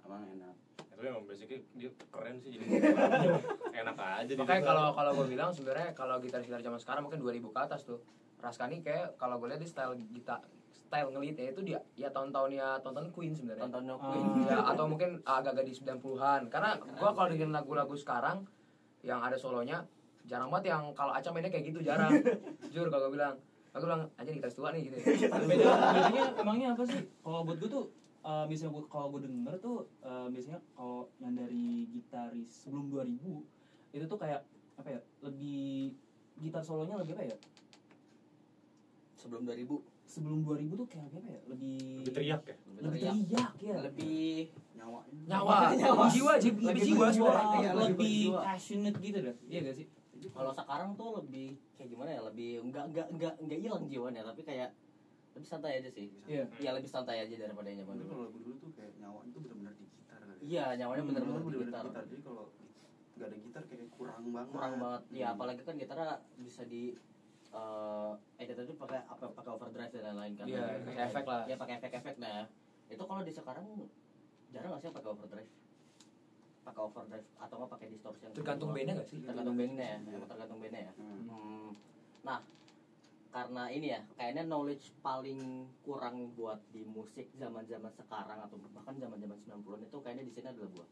Emang enak. Itu memang basicnya dia keren sih jadi enak aja. Makanya kalau gue bilang sebenarnya kalau gitar-gitar zaman sekarang mungkin 2000 ke atas tuh. Raskani kayak kalau gue lihat di style ngelitnya itu dia ya tahun-tahunnya tonton Queen sebenarnya. Tonton Queen. Ya, atau mungkin agak-agak di 90-an. Karena gue kalau dengerin lagu-lagu sekarang yang ada solonya jarang banget yang kalau Aca mainnya kayak gitu jarang. Jujur kalau gue bilang aja nih gitaris tua nih gitu. Bedanya emangnya apa sih? Kalau buat gue tuh misalnya kalau gue denger tuh biasanya kalau yang dari gitaris sebelum 2000 itu tuh kayak apa ya? Lebih gitar solonya lebih apa ya? Sebelum 2000 Sebelum 2000 tuh kayak apa ya? Lebih teriak ya. lebih teriak ya. Lebih Nyawa. Jiwa. Lebih passionate gitu dah. Iya gak sih? kalau sekarang tuh lebih kayak gimana ya? Lebih enggak hilang jiwanya tapi kayak lebih santai aja sih. Iya. Iya, lebih santai aja daripada yang zaman Tapi dulu. kalau lagu dulu tuh kayak nyawanya tuh benar-benar di gitar kali. Iya, nyawanya bener-bener di gitar. Jadi kalau nggak ada gitar kayak kurang banget. Kurang banget. Ya apalagi kan gitarnya bisa di editor itu pakai overdrive dan lain-lain kan. Iya, pakai efek lah. Iya, pakai efek-efek nah. Itu kalau di sekarang jarang nggak sih yang pakai overdrive? Pakai overdrive atau nggak pakai distortion? Tergantung bandnya nggak sih? Tergantung bandnya ya. Emang tergantung bandnya ya. Nah, karena ini ya, kayaknya knowledge paling kurang buat di musik zaman-zaman sekarang atau bahkan zaman-zaman 90-an itu kayaknya di sini adalah gua.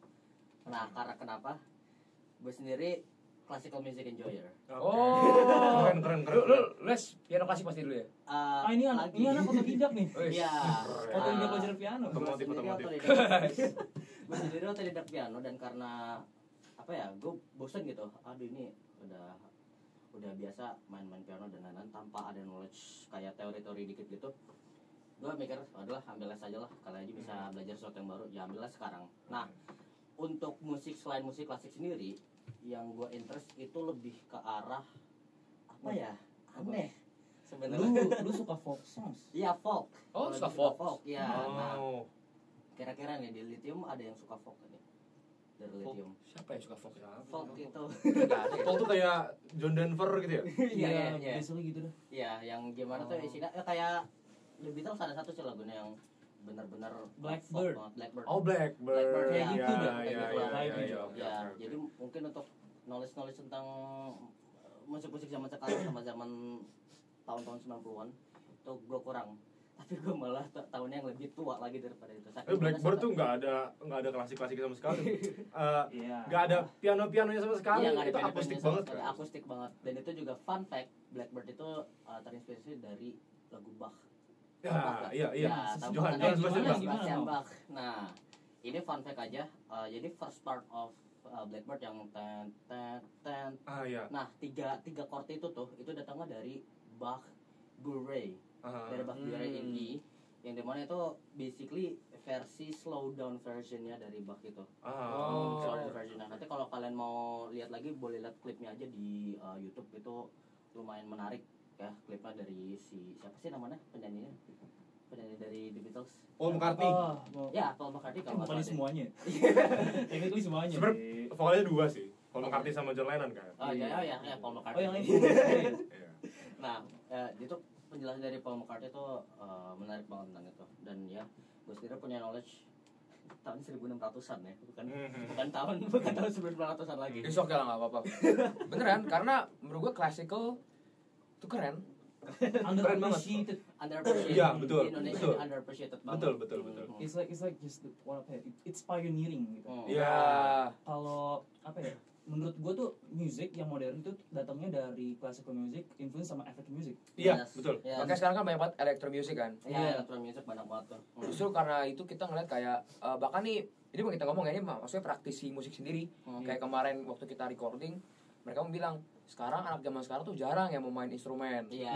Nah, karena kenapa? Gue sendiri classical music enjoyer. Oh. Keren. Lu les piano klasik pasti dulu ya? Ini anak otodidak nih. Iya. Otodidak belajar piano. Otomotif. Gue sendiri otodidak piano dan karena apa ya? Gue bosan gitu. Aduh ini udah biasa main-main piano dan lain-lain tanpa ada knowledge kayak teori-teori dikit gitu. Gue mikir, adalah ambil les aja lah. Kalau aja bisa belajar sesuatu yang baru, ya ambil les sekarang. Nah, untuk musik selain musik klasik sendiri, yang gue interest itu lebih ke arah apa ya? Aneh. Sebenarnya. Lu suka folk songs? Iya, folk. Oh, Kalau suka di folk. Iya. Nah, Oh. kira-kira nih di Lithium ada yang suka folk kan ya? Dari Lithium. Siapa yang suka folk? Folk itu. Paul tuh kayak John Denver gitu ya? Iya. Biasanya gitu dah. Iya, yang gimana tuh isinya kayak The Beatles ada satu sih lagunya yang benar-benar Blackbird. folk banget. Blackbird. Oh, Blackbird. Kayak gitu dah, Iya, kayak gitu iya, lah. iya, Kayak iya, Ya, oke. jadi mungkin untuk knowledge tentang musik-musik zaman sekarang sama zaman tahun-tahun 90-an itu gue kurang. Tapi gue malah tahunnya yang lebih tua lagi daripada itu. Blackbird tuh nggak ada klasik sama sekali. Iya. Nggak ada pianonya sama sekali. Iya, nggak ada Itu piano-piano akustik sama banget. sekali, Kan? akustik banget. Dan itu juga fun fact, Blackbird itu terinspirasi dari lagu Bach. Iya. tahu Johann kan? Sebastian Sebastian Bach. Bach. Nah, ini fun fact aja. Jadi first part of Blackbird yang ten. Iya. Nah, tiga chord itu datangnya dari Bach Blu-ray. Dari Bach Blu-ray ini yang dimana itu basically versi slow down versionnya dari Bach itu. Slow down versionnya. Nanti kalau kalian mau lihat lagi boleh lihat klipnya aja di YouTube, itu lumayan menarik ya, klipnya dari siapa sih namanya penyanyi dari The Beatles. Paul McCartney. Ya, Paul McCartney kalau Bukan semuanya. Technically semuanya. Sebenarnya vokalnya dua sih. Paul McCartney sama John Lennon kan. Ya, Paul Oh McCartney. yang lain. Iya. Nah, itu penjelasan dari Paul McCartney itu menarik banget tentang itu. Dan ya, gue sendiri punya knowledge tahun 1600-an ya, bukan tahun 1900-an lagi. It's okay lah, nggak apa-apa. Beneran, karena menurut gue classical itu keren. underappreciated. Iya, betul, Indonesia betul. underappreciated banget. Betul. It's like just it's pioneering gitu. Iya. Kalau apa ya? Menurut gue tuh music yang modern itu datangnya dari classical music, influence sama electric music. Iya, betul. Yes. Makanya sekarang kan banyak banget electro music kan. Iya, electro music banyak banget tuh. Justru karena itu kita ngeliat kayak bahkan nih ini mau kita ngomong ya, ini maksudnya praktisi musik sendiri. Kayak kemarin waktu kita recording, mereka bilang sekarang anak zaman sekarang tuh jarang yang mau main instrumen. Iya.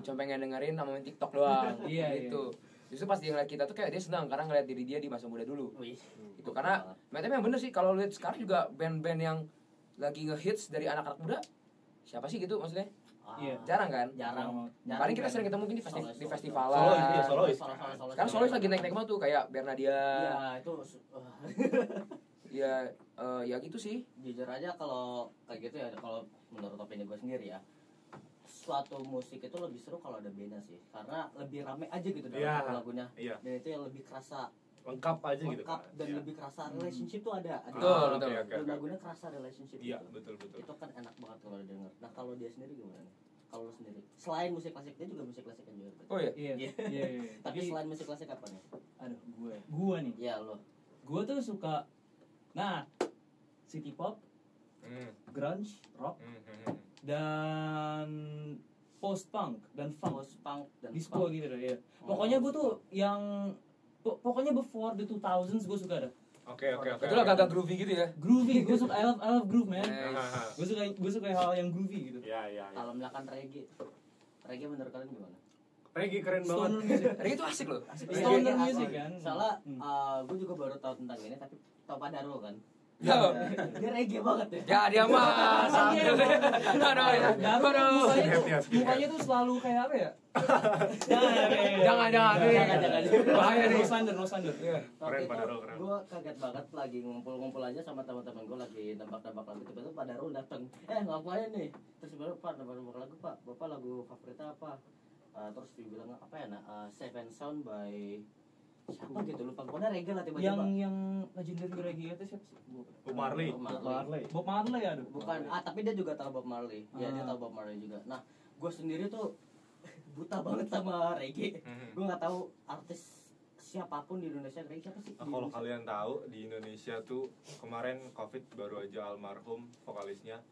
Cuma pengen dengerin sama main TikTok doang. Iya, gitu. Justru pas dia ngeliat kita tuh kayak dia senang karena ngeliat diri dia di masa muda dulu. Wih. Itu karena tapi yang bener sih kalau lihat sekarang juga band-band yang lagi ngehits dari anak-anak muda siapa sih gitu maksudnya? Iya. Jarang kan? Jarang. Paling kita sering ketemu mungkin di festival Solois. Sekarang solois lagi naik-naik banget tuh kayak Bernadia. Iya, itu Ya gitu sih. jujur aja kalau kayak gitu ya, kalau menurut opini gue sendiri ya, suatu musik itu lebih seru kalau ada bandnya sih, karena lebih rame aja gitu dalam lagunya. Iya. Dan itu yang lebih kerasa Lengkap aja gitu. lengkap dan lebih kerasa relationship tuh ada. Betul. Dan lagunya kerasa relationship. Iya, gitu. betul. Itu kan enak banget kalau denger. Nah kalau dia sendiri gimana nih? Kalau lu sendiri, selain musik klasik, dia juga musik klasik kan juga. Oh iya. Iya. Tapi selain musik klasik apa nih? Aduh, gue nih. Iya lo. Gue tuh suka city pop, grunge, rock, dan post punk dan funk. Post punk dan Disco gitu deh ya. Pokoknya gue tuh yang pokoknya before the 2000s gue suka dah. Oke. Itu agak groovy gitu ya. Groovy, gue suka I love groove man. Gue suka hal yang groovy gitu. Iya. Kalau misalkan reggae menurut kalian gimana? Reggae keren banget. Stoner music. Reggae itu asik loh. Stoner music kan. Soalnya gue juga baru tahu tentang ini, tapi tahu Padaro kan. Ya. Dia reggae banget ya. Ya dia mah sambil. Aduh ya. Aduh. Mukanya tuh selalu kayak apa ya? Jangan. Bahaya nih. No slander. Keren, Padaro, keren. Gue kaget banget lagi ngumpul aja sama teman-teman gue lagi nembak-nembak lagu, tiba-tiba Padaro datang. Ngapain nih? Terus baru Pak nembak lagu Pak. Bapak lagu favoritnya apa? Terus dibilang apa ya? Seven Sound by siapa gitu, lupa. Pokoknya reggae lah tiba-tiba. Yang legendary reggae itu siapa sih? Bob Marley. Bob Marley aduh. Bukan, tapi dia juga tahu Bob Marley. Ya dia tahu Bob Marley juga. Nah, gue sendiri tuh buta banget sama reggae. Gue nggak tahu artis siapapun di Indonesia reggae siapa sih? Kalau kalian tahu di Indonesia tuh kemarin Covid baru aja almarhum vokalisnya.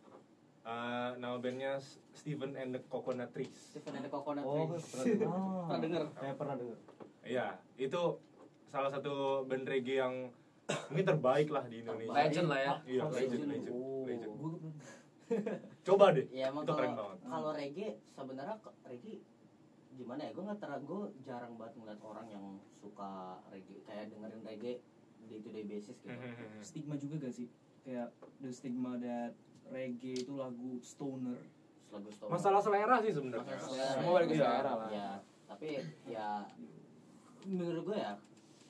Nama bandnya Steven and the Coconut Trees. Steven and the Coconut Oh, Trees. pernah denger? Pernah dengar. Iya, itu salah satu band reggae yang mungkin terbaik lah di Indonesia. Legend lah ya. Iya, legend. Gue Coba deh. Ya emang itu keren banget. kalau reggae sebenarnya reggae gimana ya? Gue jarang banget ngeliat orang yang suka reggae, kayak dengerin reggae day to day basis gitu. stigma juga gak sih? Kayak the stigma that reggae itu lagu stoner. Lagu stoner. Masalah selera sih sebenarnya. Masalah selera. Semua balik ke selera lah. Ya, tapi ya menurut gue ya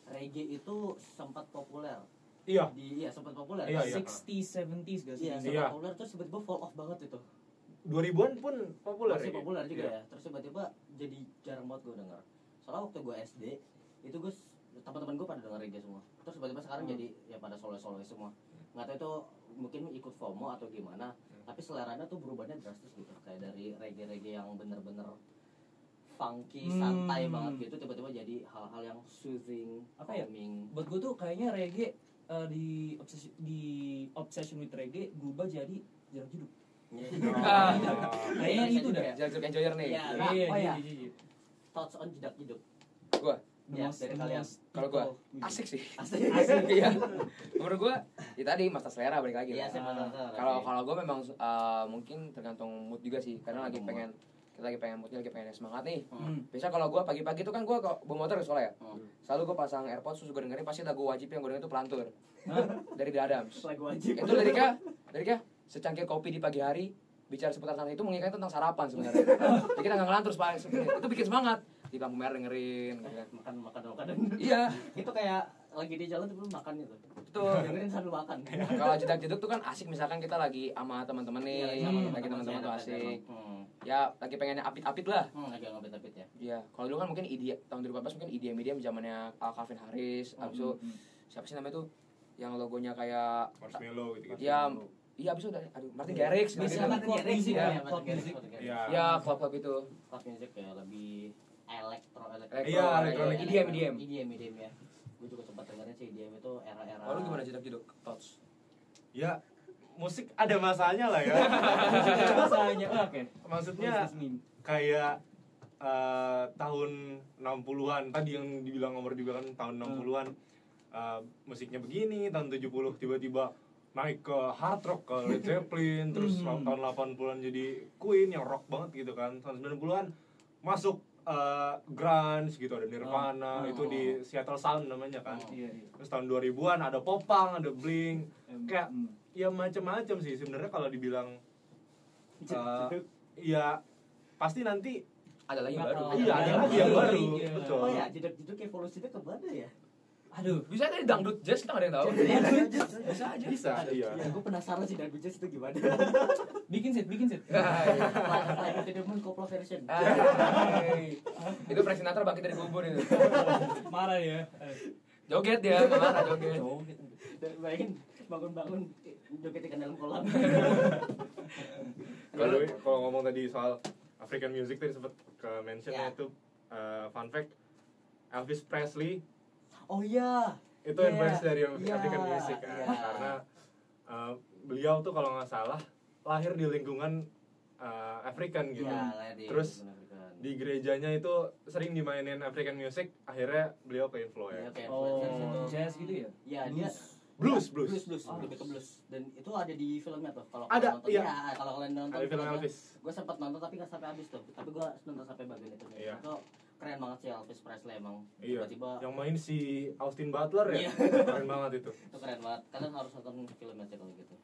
reggae itu sempat populer. Iya. Sempat populer. Iya. 60s, 70s gak sih? Iya, sempat Iya. populer terus tiba-tiba fall off banget itu. 2000-an pun populer. Masih reggae. populer juga Iya. ya. Terus tiba-tiba jadi jarang banget gue denger. Soalnya waktu gue SD itu gue teman-teman gue pada denger reggae semua. Terus tiba-tiba sekarang jadi ya pada solo-solo semua. Nggak tahu itu mungkin ikut FOMO atau gimana. Tapi seleranya tuh berubahnya drastis gitu. Kayak dari reggae-reggae yang bener-bener funky, santai banget gitu, tiba-tiba jadi hal-hal yang soothing, Apa ya? calming. Buat gue tuh kayaknya reggae di obsession with reggae berubah jadi jarak jeduk. Kayaknya itu dah. Jarak enjoyer nih. Iya. Nah, Iya. Thoughts on jedak-jeduk. Gua Ya, dari kalian. kalau gua asik sih. Asik. Iya. Menurut gua ya tadi masalah selera balik lagi. Iya, lah. sih benar. Kalau gua memang mungkin tergantung mood juga sih, karena lagi pengen kita lagi pengen moodnya lagi pengen semangat nih. Biasa kalau gua pagi-pagi tuh kan gua bawa motor ke sekolah ya. Selalu gua pasang AirPods terus gua dengerin pasti lagu wajib yang gua dengerin itu Pelantur. Dari The Adams. Lagu wajib. Itu liriknya secangkir kopi di pagi hari bicara seputar sana itu mengingatkan tentang sarapan sebenarnya. Jadi kita nggak ngelantur itu bikin semangat. Di lampu merah dengerin gitu kan. Makan. Iya. Itu kayak lagi di jalan tuh makan gitu. Betul. Dengerin sambil makan. Kalau jedak-jeduk tuh kan asik, misalkan kita lagi sama teman-teman nih, lagi teman-teman tuh asik. Ya lagi pengen apit-apit lah. Lagi ngapit-apit ya. Iya, kalau dulu kan mungkin tahun 2014 mungkin EDM zamannya Calvin Harris, abis itu siapa sih namanya tuh yang logonya kayak Marshmallow gitu. ya Iya, abis itu udah aduh Martin Garrix gitu. Club music ya. Club music. Ya, klub-klub itu. Club music ya lebih elektro. Iya, elektronik. EDM ya. Gue juga sempat dengerin sih EDM itu era-era. Oh, lu gimana jeduk Tots? Ya, musik ada masanya lah ya. Masanya. Oke. Maksudnya kayak tahun 60-an tadi yang dibilang Omar juga kan tahun 60-an musiknya begini, tahun 70 tiba-tiba naik ke hard rock, ke Led Zeppelin, terus tahun 80-an jadi Queen yang rock banget gitu kan. Tahun 90-an masuk grunge gitu, ada Nirvana, itu di Seattle Sound namanya kan. Terus tahun 2000-an ada popang, ada Blink, kayak ya macam-macam sih sebenarnya kalau dibilang ya pasti nanti ada lagi yang baru. Iya, ada lagi yang baru. Betul. Oh ya, jeduk evolusinya kemana ya? Aduh, Bisa aja dangdut jazz, kita nggak ada yang tahu. Bisa aja. Bisa, iya. Ya, gue penasaran sih dangdut jazz itu gimana. bikin set. Fly to the Moon koplo version. Itu Frank Sinatra bangkit dari kubur itu. Marah ya. Joget dia, marah joget. Dan main bangun-bangun joget ikan dalam kolam. Kalau ngomong tadi soal African music tadi sempat ke mentionnya itu fun fact Elvis Presley. Oh iya. Itu influence dari African music kan. Karena beliau tuh kalau nggak salah lahir di lingkungan African gitu. Terus di gerejanya itu sering dimainin African music, akhirnya beliau ke influence. Jazz gitu ya? Iya, dia Blues. Lebih ke blues. Dan itu ada di filmnya tuh. Kalau Ada, nonton, iya. ya, kalau kalian nonton Ada film Elvis. Gue sempat nonton tapi nggak sampai habis tuh. Tapi gue nonton sampai bagian itu. Iya. Itu keren banget sih Elvis Presley emang. Iya. Tiba-tiba Yang main si Austin Butler ya. Iya. Keren banget itu. itu keren banget. Kalian harus nonton filmnya sih kalau gitu.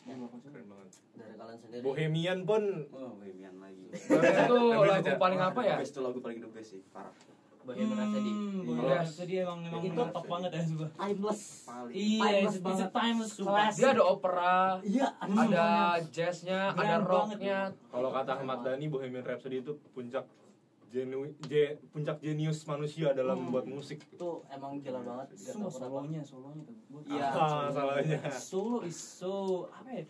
Keren banget. Dari kalian sendiri. Bohemian pun Bohemian lagi. Itu lagu paling apa ya? Itu lagu paling the best sih, parah. Bohemian Rhapsody. Jadi emang Itu top banget ya sumpah. Timeless. Iya, it's a timeless classic. Dia ada opera, Iya, ada jazznya, ada Keren rocknya. kalau kata Ahmad Dhani, Bohemian Rhapsody itu puncak jenius manusia dalam membuat musik. itu emang gila banget. Semua solonya tuh. Iya. Salahnya. Solo is so apa ya?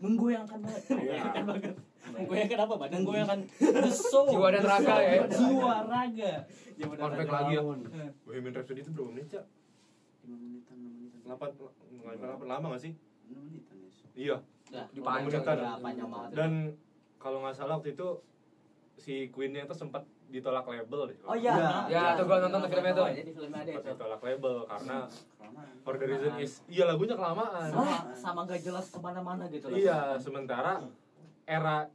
Menggoyangkan banget. Menggoyangkan apa badan? Menggoyangkan the soul. Jiwa dan raga ya. Jiwa raga. Perfect lagi ya. Bohemian Rhapsody itu berapa menit, Cak? 5 menitan. 8 lama gak sih? 6 menitan ya. Iya. Ya, Dipanjang panjang banget. Dan kalau nggak salah waktu itu si Queen-nya itu sempat ditolak label deh. Oh iya. Ya, tuh gua nonton tuh filmnya tuh. Jadi filmnya ada Pas itu. ditolak label karena Kelamaan. for the reason is iya lagunya kelamaan. Sama gak jelas kemana-mana gitu loh. Iya, sementara era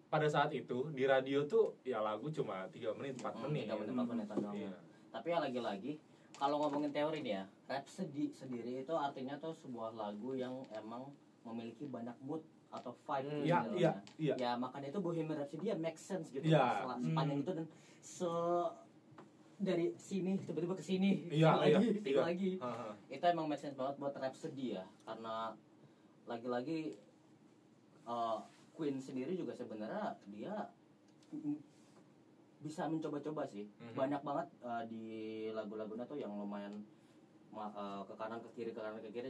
pada saat itu di radio tuh ya lagu cuma 3 menit 4 menit. 3 menit 4 menit doang. Iya. Tapi ya lagi-lagi kalau ngomongin teori nih ya, Rhapsody sendiri itu artinya tuh sebuah lagu yang emang memiliki banyak mood atau vibe Iya, gitu iya, loh. iya. Ya makanya itu Bohemian Rhapsody ya make sense gitu. Iya. Sepanjang itu dan dari sini tiba-tiba ke sini, Iya, sini lagi. Ha-ha. Itu emang make sense banget buat Rhapsody ya, karena lagi-lagi Queen sendiri juga sebenarnya dia bisa mencoba-coba sih. Banyak banget di lagu-lagunya tuh yang lumayan ke kanan ke kiri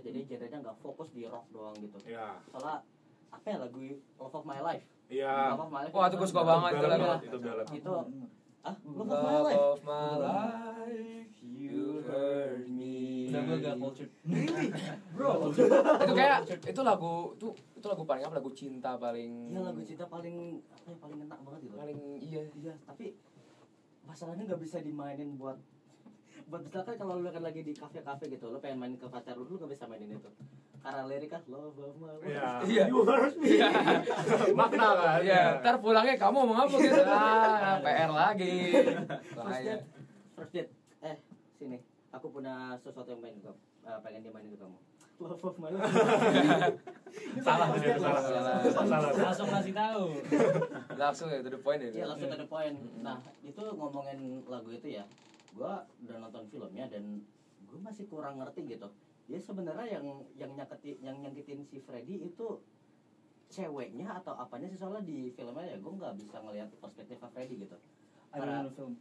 jadi genrenya nggak fokus di rock doang gitu. Iya. Soalnya apa ya lagu Love of My Life? Iya. Love of My Life. Wah, itu gue suka banget itu lagu. Itu ballad. Itu Love of My Life. Love of my life, you hurt me. Udah gue gak cultured. Bro, Itu kayak itu lagu paling apa? Lagu cinta paling. iya lagu cinta paling apa ya paling enak banget gitu. Paling iya. Iya, tapi masalahnya nggak bisa dimainin buat misalkan kalau lu kan lagi di kafe-kafe gitu, lu pengen main ke pacar lu nggak bisa mainin itu karena lirik kan love of my life. Iya. You hurt me. Makna kan. Iya, ntar pulangnya kamu mau ngapa gitu? PR lagi. First date. Sini. Aku punya sesuatu yang pengen dimainin ke kamu. Love of my life. Salah. Langsung kasih tahu. Langsung ya to the point ya. Iya, langsung to the point. Nah, itu ngomongin lagu itu ya. Gua udah nonton filmnya dan gue masih kurang ngerti gitu. Dia sebenarnya yang nyakitin si Freddy itu ceweknya atau apanya sih, soalnya di filmnya ya gue nggak bisa ngelihat perspektif Freddy gitu. I don't know the film.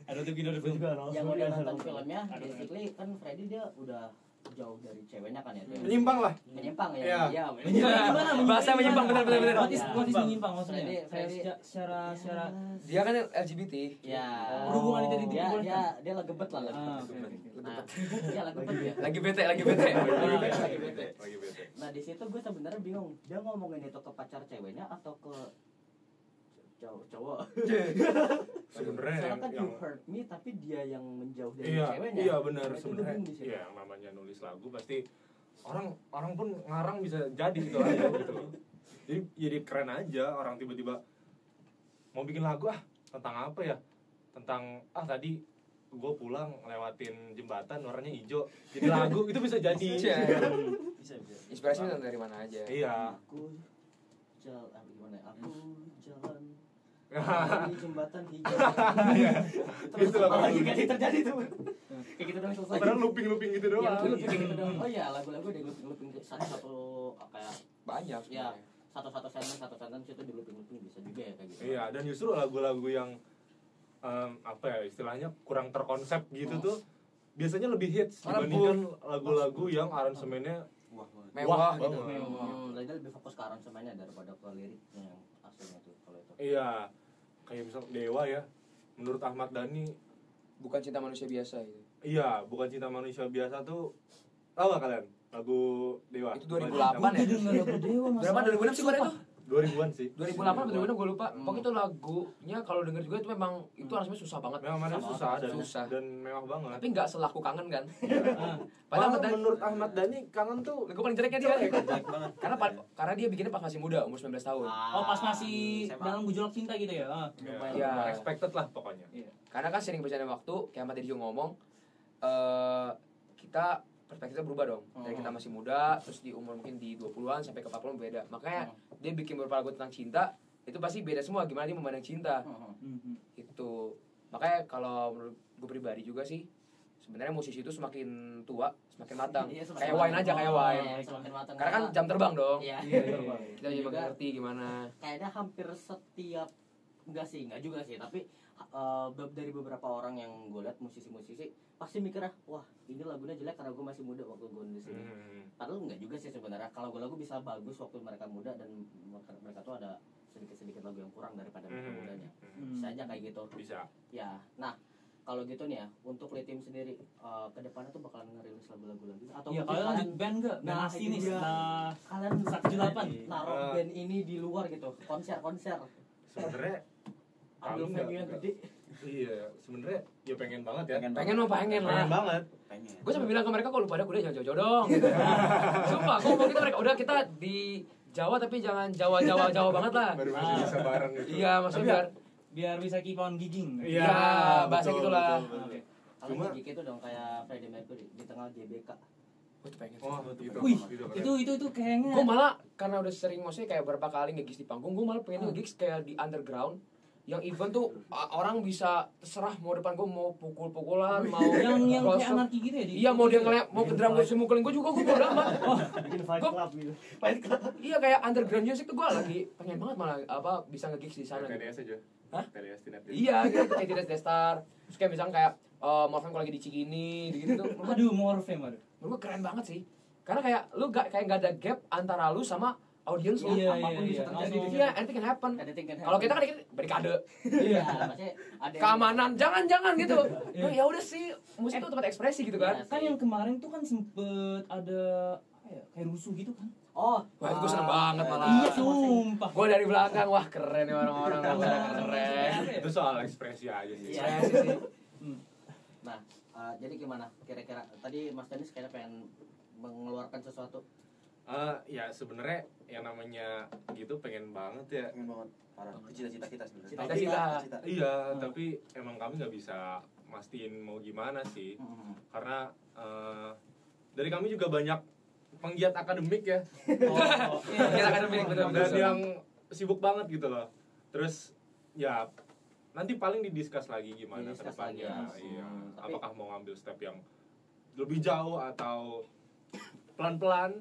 I don't think you know the film. Yang udah nonton filmnya, basically kan Freddy dia udah jauh dari ceweknya kan ya. Menyimpang lah. Menyimpang ya. Iya. Iya. Gimana? Bahasa menyimpang, benar. What is menyimpang maksudnya? Freddy, Secara Dia kan LGBT. Ya. Berhubungan itu dia lagi gebet lah lagi. Nah, dia lagi gebet ya. Lagi bete. Lagi bete. Lagi bete. Nah, di situ gue sebenarnya bingung. Dia ngomongin itu ke pacar ceweknya atau ke cowok. Sebenarnya Soalnya kan yang you hurt me tapi dia yang menjauh dari iya, ceweknya. iya benar Nah, itu sebenarnya. bingung di situ. Iya, yang namanya nulis lagu pasti orang pun ngarang bisa jadi gitu aja gitu loh. Jadi keren aja orang tiba-tiba mau bikin lagu tentang apa ya? Tentang tadi gue pulang lewatin jembatan warnanya hijau jadi lagu itu bisa jadi. Bisa. Inspirasi dari mana aja. Iya. Aku jalan gimana? Aku jalan di jembatan hijau. Terus Gitu lah, apa lagi Bang. kayak terjadi tuh. Kayak gitu dong selesai. Padahal looping gitu Ya, doang. looping kayak gitu dong. Oh iya, lagu-lagu ada looping satu kayak Banyak ya sebenarnya. satu sentence itu di looping bisa juga ya kayak gitu. Iya, dan justru lagu-lagu yang apa ya istilahnya kurang terkonsep gitu tuh biasanya lebih hits dibandingkan lagu-lagu yang aransemennya Mewah gitu. banget. Dia lebih fokus ke aransemennya daripada ke liriknya yang aslinya tuh kalau itu. Iya, kayak misal Dewa ya. Menurut Ahmad Dhani, Bukan cinta manusia biasa gitu. iya, bukan cinta manusia biasa tuh. Tahu gak kalian lagu Dewa? Itu 2008 ya? Berapa 2006 sih kemarin itu? 2000-an sih. 2008 atau 2006 gue lupa. Pokoknya itu lagunya kalau denger juga itu memang itu aransemennya susah banget. Memang susah Susah. dan mewah banget. Tapi nggak selaku kangen kan? Padahal Padahal menurut Ahmad Dhani kangen tuh lagu paling jeleknya dia. Jelek banget. Karena dia bikinnya pas masih muda, umur 19 tahun. Oh, pas masih SMA. dalam gejolak cinta gitu ya. Iya. expected lah pokoknya. Karena kan sering berjalannya waktu, kayak Mati juga ngomong, kita perspektifnya berubah dong. Dari kita masih muda, terus di umur mungkin di 20-an sampai ke 40 beda. Makanya dia bikin beberapa lagu tentang cinta, itu pasti beda semua gimana dia memandang cinta. Itu. Makanya kalau menurut gue pribadi juga sih, sebenarnya musisi itu semakin tua, semakin matang. Iya, semakin Kayak wine matang. aja, kayak wine. Iya, semakin matang. Karena kan jam terbang dong. Iya. Kita juga ngerti gimana. Kayaknya hampir setiap enggak juga sih, tapi dari beberapa orang yang gue lihat musisi-musisi pasti mikir wah ini lagunya jelek karena gue masih muda waktu gue di sini. Padahal enggak juga sih sebenarnya. Kalau lagu bisa bagus waktu mereka muda dan mereka tuh ada sedikit lagu yang kurang daripada mereka mudanya. Bisa aja kayak gitu. Bisa. Ya, nah kalau gitu nih ya untuk Lithium sendiri ke depannya tuh bakalan ngerilis lagu-lagu lagi atau Iya, mungkin kalian lanjut band enggak? Nah, Nah, ini itu dia. setelah kalian 178. naruh band ini di luar gitu konser Sebenarnya ambil kami venue yang nggak- gede. Iya, sebenarnya ya pengen banget ya. Pengen lah. Pengen banget. Pengen. Gue sampai bilang ke mereka, kok lu pada kuliah jangan jauh-jauh dong gitu. Sumpah, gue ngomong gitu mereka, udah kita di Jawa tapi jangan Jawa banget lah. Baru masih bisa bareng gitu. Iya, maksudnya biar bisa keep on gigging. Iya, bahasa betul, gitulah. betul, betul. Oke. Kalau Cuma- kayak gitu dong kayak Freddie Mercury di tengah GBK. gue tuh pengen. Oh, gitu. Wih, Gitu, itu kayaknya Gue malah karena udah sering maksudnya kayak berapa kali nge-gigs di panggung, gue malah pengen nge-gigs kayak di underground yang event tuh orang bisa terserah mau depan gue mau pukul-pukulan, mau yang kayak close up. anarki gitu ya. Iya, mau dia mau ke drum gue mukulin gue juga, gue bodo amat. Bikin fight Gua- club gitu. Iya, kayak underground music tuh gue lagi pengen banget malah bisa nge-gigs di sana. TDS aja. Hah? TDS Tinet. Iya, gitu kayak tidak Destar. Terus kayak misalnya kayak Morfem kalau lagi di Cikini gitu tuh. Aduh, Morfem aduh. Menurut gue keren banget sih. Karena kayak lu gak ada gap antara lu sama audiens lu. Iya, apapun iya, bisa iya. terjadi di Langsung- situ. Iya, anything can happen. Anything can Kalau kita happen. kan dikit barikade, Iya, maksudnya ada yang- keamanan, jangan gitu. Ya udah sih, musik itu tempat ekspresi gitu kan. Iya. Kan yang kemarin tuh kan sempet ada apa ya, kayak rusuh gitu kan. Oh, Wah, itu gue seneng banget malah. Iya, sumpah. Gue dari belakang, wah keren nih orang-orang, keren. Itu soal ekspresi aja sih. Iya. Ekspresi sih. Nah, jadi gimana kira-kira tadi Mas Danis kayaknya pengen mengeluarkan sesuatu. Ya sebenarnya yang namanya gitu pengen banget ya. Pengen banget. Parah. Cita-cita kita sebenarnya. Cita-cita. Iya, tapi emang kami nggak bisa mastiin mau gimana sih. Karena dari kami juga banyak penggiat akademik ya. Oh, Kita kan bener-bener. Dan yang sibuk banget gitu loh. Terus ya nanti paling didiskus lagi gimana ke Didiskus depannya. lagi, Iya. tapi- Apakah mau ngambil step yang lebih jauh atau pelan-pelan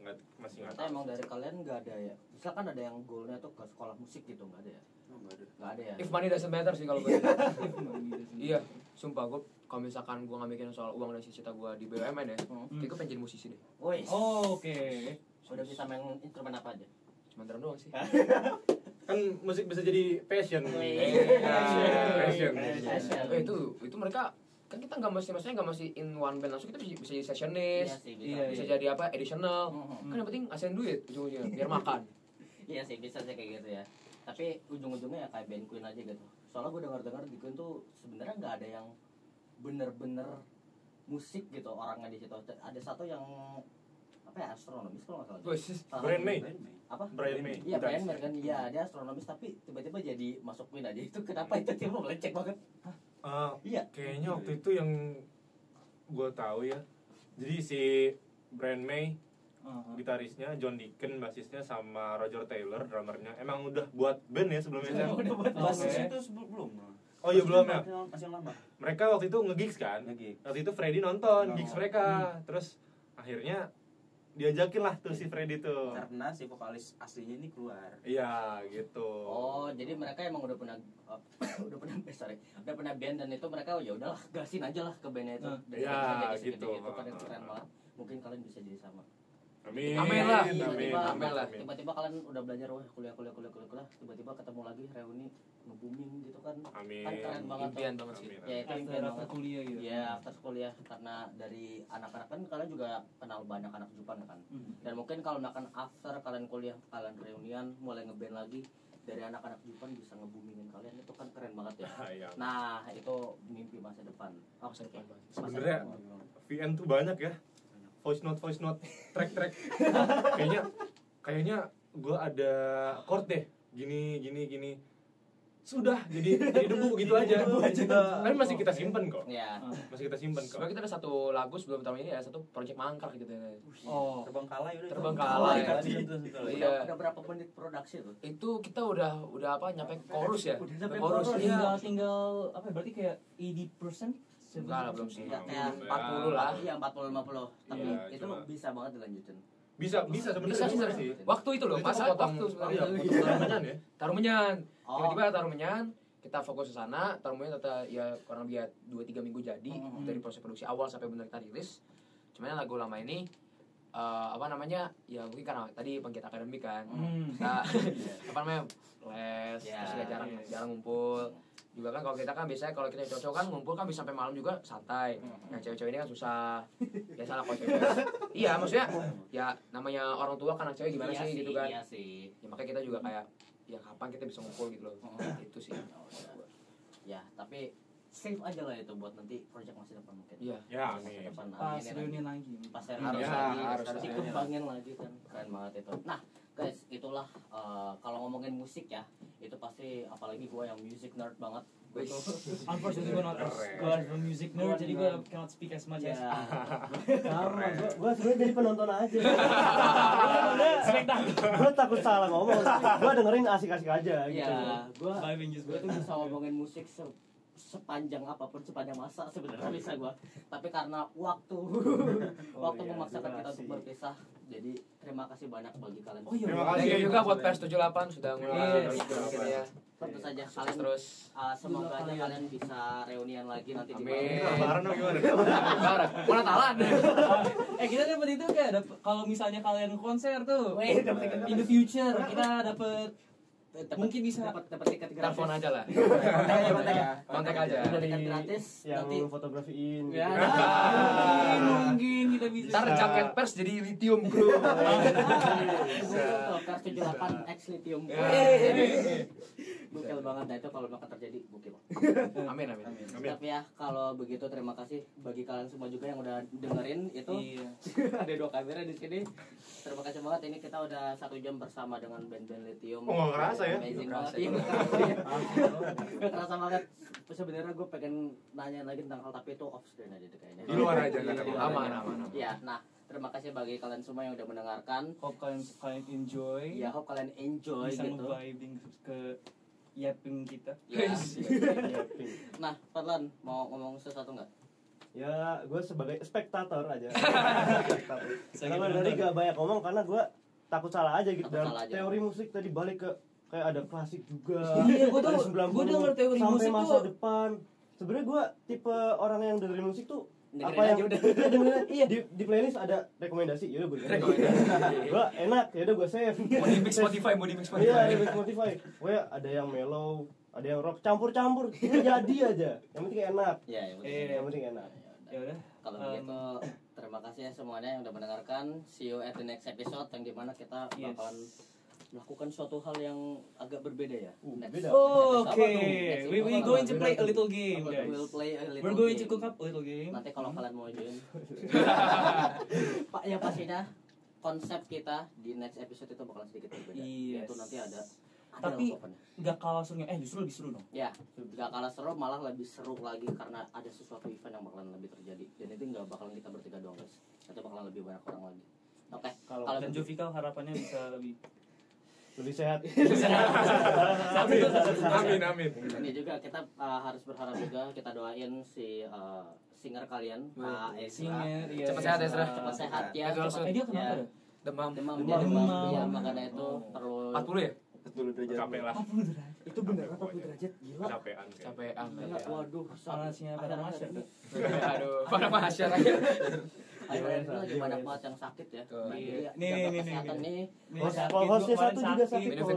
masih nggak Ternyata tahu. emang dari kalian nggak ada ya, misalkan ada yang goalnya tuh ke sekolah musik gitu, nggak ada ya? Nggak ada ya? If money doesn't matter sih kalau gue. Iya, sumpah gue kalau misalkan gue nggak mikirin soal uang dan cita-cita gue di BUMN ya, kayak gue pengen jadi musisi deh. Woi, Oke. udah bisa main instrumen apa aja? Cuma drum doang sih. Kan musik bisa jadi passion. Passion. Itu mereka kan kita nggak maksudnya nggak masih in one band langsung, kita bisa jadi sessionis, Iya sih, bisa jadi apa additional, kan yang penting ngasilin duit ujung-ujungnya biar makan. Iya sih, bisa sih kayak gitu ya. Tapi ujung-ujungnya ya kayak band Queen aja gitu. Soalnya gue dengar di Queen tuh sebenarnya nggak ada yang bener-bener musik gitu orangnya di situ. Ada satu yang apa ya, astronomis kalau nggak salah. Brian May. Apa? Brian May. Iya, Brian May kan. Iya, dia astronomis tapi tiba-tiba jadi masuk Queen aja. Itu kenapa itu tiba melecek banget? Iya. Kayaknya waktu itu yang gue tahu ya. Jadi si Brian May gitarisnya, John Deacon basisnya, sama Roger Taylor drummernya emang udah buat band ya sebelumnya. Udah buat Basis itu belum. Oh iya belum ya. Masih lama. Mereka waktu itu nge-gigs kan. Waktu itu Freddy nonton gigs mereka. Terus akhirnya diajakin lah tuh si Freddy tuh. Karena si vokalis aslinya ini keluar. Iya gitu. Oh, jadi mereka emang udah pernah udah pernah band, dan itu mereka ya udahlah gasin aja lah ke bandnya itu. Dan Ya, bisa jadi gitu. segede itu kan keren banget. Mungkin kalian bisa jadi sama. Amin. Amin lah. Tiba-tiba kalian udah belajar kuliah, tiba-tiba ketemu lagi reuni nge-booming gitu kan. Amin. Kan keren banget. Impian banget sih. Ya itu impian After banget. kuliah gitu. Ya, atas kuliah, karena dari anak-anak kan kalian juga kenal banyak anak Jupan kan. Dan mungkin kalau misalkan after kalian kuliah, kalian reunian, mulai ngeband lagi, dari anak-anak Jupan bisa nge-boomingin kalian, itu kan keren banget ya. Iya. Nah, itu mimpi masa depan. Masa depan banget. Sebenarnya VN tuh banyak ya. Voice note, track. Kayaknya gue ada chord deh. Gini. Sudah jadi debu gitu aja. Tapi masih kita simpen kok. Ya. Sebenarnya kita ada satu lagu sebelum tahun ini, ada satu project mangkrak gitu ya. Oh, Terbengkalai udah. Terbengkalai. Iya. Udah berapa menit produksi tuh? Itu kita udah apa nyampe chorus ya. Udah sampai Chorus chorus. ya. tinggal apa ya, berarti kayak 80%? Enggak lah, belum sih. Ya, kayak 40 lah. Iya, 40-50. Tapi Iya, itu cuma- bisa banget dilanjutin. Bisa sebenarnya Bisa sih. Waktu itu loh, Itu masa potong- waktu sebenarnya. Oh iya, potong taruhannya ya. Tarumenyan. Oh. Tiba-tiba Tarumenyan, kita fokus ke sana. Tarumenyan ternyata ya kurang lebih 2-3 minggu jadi dari proses produksi awal sampai benar kita rilis. Cuman lagu lama ini apa namanya? Ya mungkin karena tadi bangkit akademik kan. Kita apa namanya? Les, Ya, terus juga jarang ngumpul. Juga kan kalau kita kan biasanya kalau kita cowok kan ngumpul kan bisa sampai malam juga santai. Yang cewek-cewek ini kan susah. Ya salah kalau cewek. Iya, maksudnya ya namanya orang tua kan anak cewek gimana Iya sih gitu kan. Iya sih. Ya makanya kita juga kayak ya kapan kita bisa ngumpul gitu loh. Itu sih. Ya, tapi save aja lah itu buat nanti project masa depan mungkin. Iya. Ya, Masa amin. depan, Pas amin ya, reunian lagi. pas Ya, harus harus lagi dikembangin lagi kan, keren banget itu. Nah guys, itulah kalau ngomongin musik ya, itu pasti apalagi gue yang music nerd banget. Gue tuh Unfortunately gue not a music nerd, jadi gue cannot speak as much ya, as Sama, gua sebenarnya jadi penonton aja. spektakel. Gua takut salah ngomong. Gua dengerin asik-asik aja gitu. ya gue Vibing just tuh bisa ngomongin musik sepanjang apapun, sepanjang masa sebenarnya bisa gue, tapi karena waktu waktu iya, memaksakan kita durasi. untuk berpisah, jadi terima kasih banyak bagi kalian. Oh iya, Terima Thank kasih you juga buat Pers 78 sudah mulai Yes. mungkin ya. Tentu saja Sukses kalian terus. semoga aja kalian bisa reunian lagi nanti di Amin. Bali. Lebaran atau gimana? Lebaran. Mau Natalan. kita dapat itu kayak kalau misalnya kalian konser tuh Wih, dapat tiket in the future kita dapat mungkin bisa dapat tiket gratis. Telepon aja lah. Kontak aja. Dapat tiket gratis Yang nanti. fotografiin Ya. gitu. mungkin kita bisa Ntar jaket Pers jadi lithium bro. Kars 78 X lithium. Ya. Gokil banget, nah itu kalau bakal terjadi gokil. Amin. Tapi ya kalau begitu terima kasih bagi kalian semua juga yang udah dengerin itu. Iya. Ada 2 kamera di sini. Terima kasih banget, ini kita udah 1 jam bersama dengan band-band lithium. Oh, nggak kerasa ya? Amazing Nggak banget. kerasa. Iya, nggak kerasa ya. Nggak kerasa banget. Sebenarnya gue pengen nanya lagi tentang hal, tapi itu off screen aja deh kayaknya. Di luar aja, Di kata luar gua. Aman. aja. Iya, nah terima kasih bagi kalian semua yang udah mendengarkan. Hope kalian enjoy. Ya, hope kalian enjoy bisa gitu. nge-vibing ke yapping kita. Ya. Iya, pink. Nah, Fadlan mau ngomong sesuatu nggak? Ya, gue sebagai spektator aja. Spektator. Karena gue dari gak banyak ngomong karena gue takut salah aja gitu. Dan teori musik tadi balik ke kayak ada klasik juga. Iya, gue dari tuh 90 gue denger teori sampai musik masa tuh. depan. Sebenarnya gue tipe orang yang dengerin musik tuh Dengerin apa aja yang udah. Iya, dengerin. Iya, di playlist ada rekomendasi. Yaudah gue gue enak, yaudah gue save. Mau di mix Spotify. Iya, di Spotify. Gue ada yang mellow, ada yang rock, campur-campur. Itu jadi aja. Yang penting enak. Iya, yang penting. Yang penting enak. Ya udah. Kalau begitu terima kasih ya semuanya yang udah mendengarkan. See you at the next episode yang dimana kita bakalan melakukan suatu hal yang agak berbeda ya. Beda. Okay, we going to play a little game, guys. We'll play a little We're going game. to cook up a little game. Nanti kalau kalian mau join. Pak, yang pastinya konsep kita di next episode itu bakalan sedikit berbeda. Yes. Itu nanti ada Tapi apa-apanya. nggak kalah serunya. Justru lebih seru dong. Ya, gak kalah seru, malah lebih seru lagi karena ada sesuatu event yang bakalan lebih terjadi. Dan itu gak bakalan kita bertiga doang guys. Itu bakalan lebih banyak orang lagi. Oke, Kalau kalau Dan begitu. Jovikal harapannya bisa lebih. sehat. Amin. Ini juga kita harus berharap juga kita doain si singer kalian Pak Ezra. Iya. Cepat sehat, Ezra. Cepat sehat ya. Dia kenapa ya. ya? Demam. Demam. Demam. Ya, makanya itu perlu 40 ya? Capek lah. itu bener 40 derajat gila. Capean. Capean. Gila, waduh, Panasnya pada akhir-akhir masyarakat. ini- Aduh, pada masyarakat. akhir-akhir ini lagi banyak banget yang sakit ya. Tuh. Nah, Iya. jadi Nih, jaga nih, kesehatan nih. nih. Hostnya satu juga sakit. Minum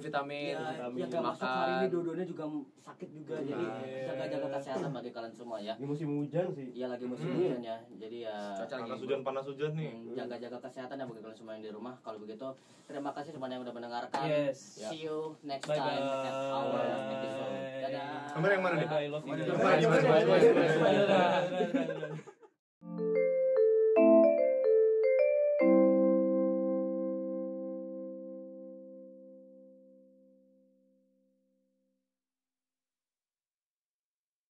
vitamin. Ya, yang gak masuk hari ini dua-duanya juga sakit juga. Jadi jaga-jaga kesehatan bagi kalian semua ya. Di musim hujan sih. Iya lagi musim hujan ya. Jadi ya Cuaca lagi Panas hujan nih. jaga-jaga kesehatan ya bagi kalian semua yang di rumah. Kalau begitu terima kasih semuanya yang udah mendengarkan. Yes. See you next Bye time bye. at our episode. Dadah. Kamera yang mana nih? Bye, love you. Bye, bye, bye, bye, bye, bye. Dadah.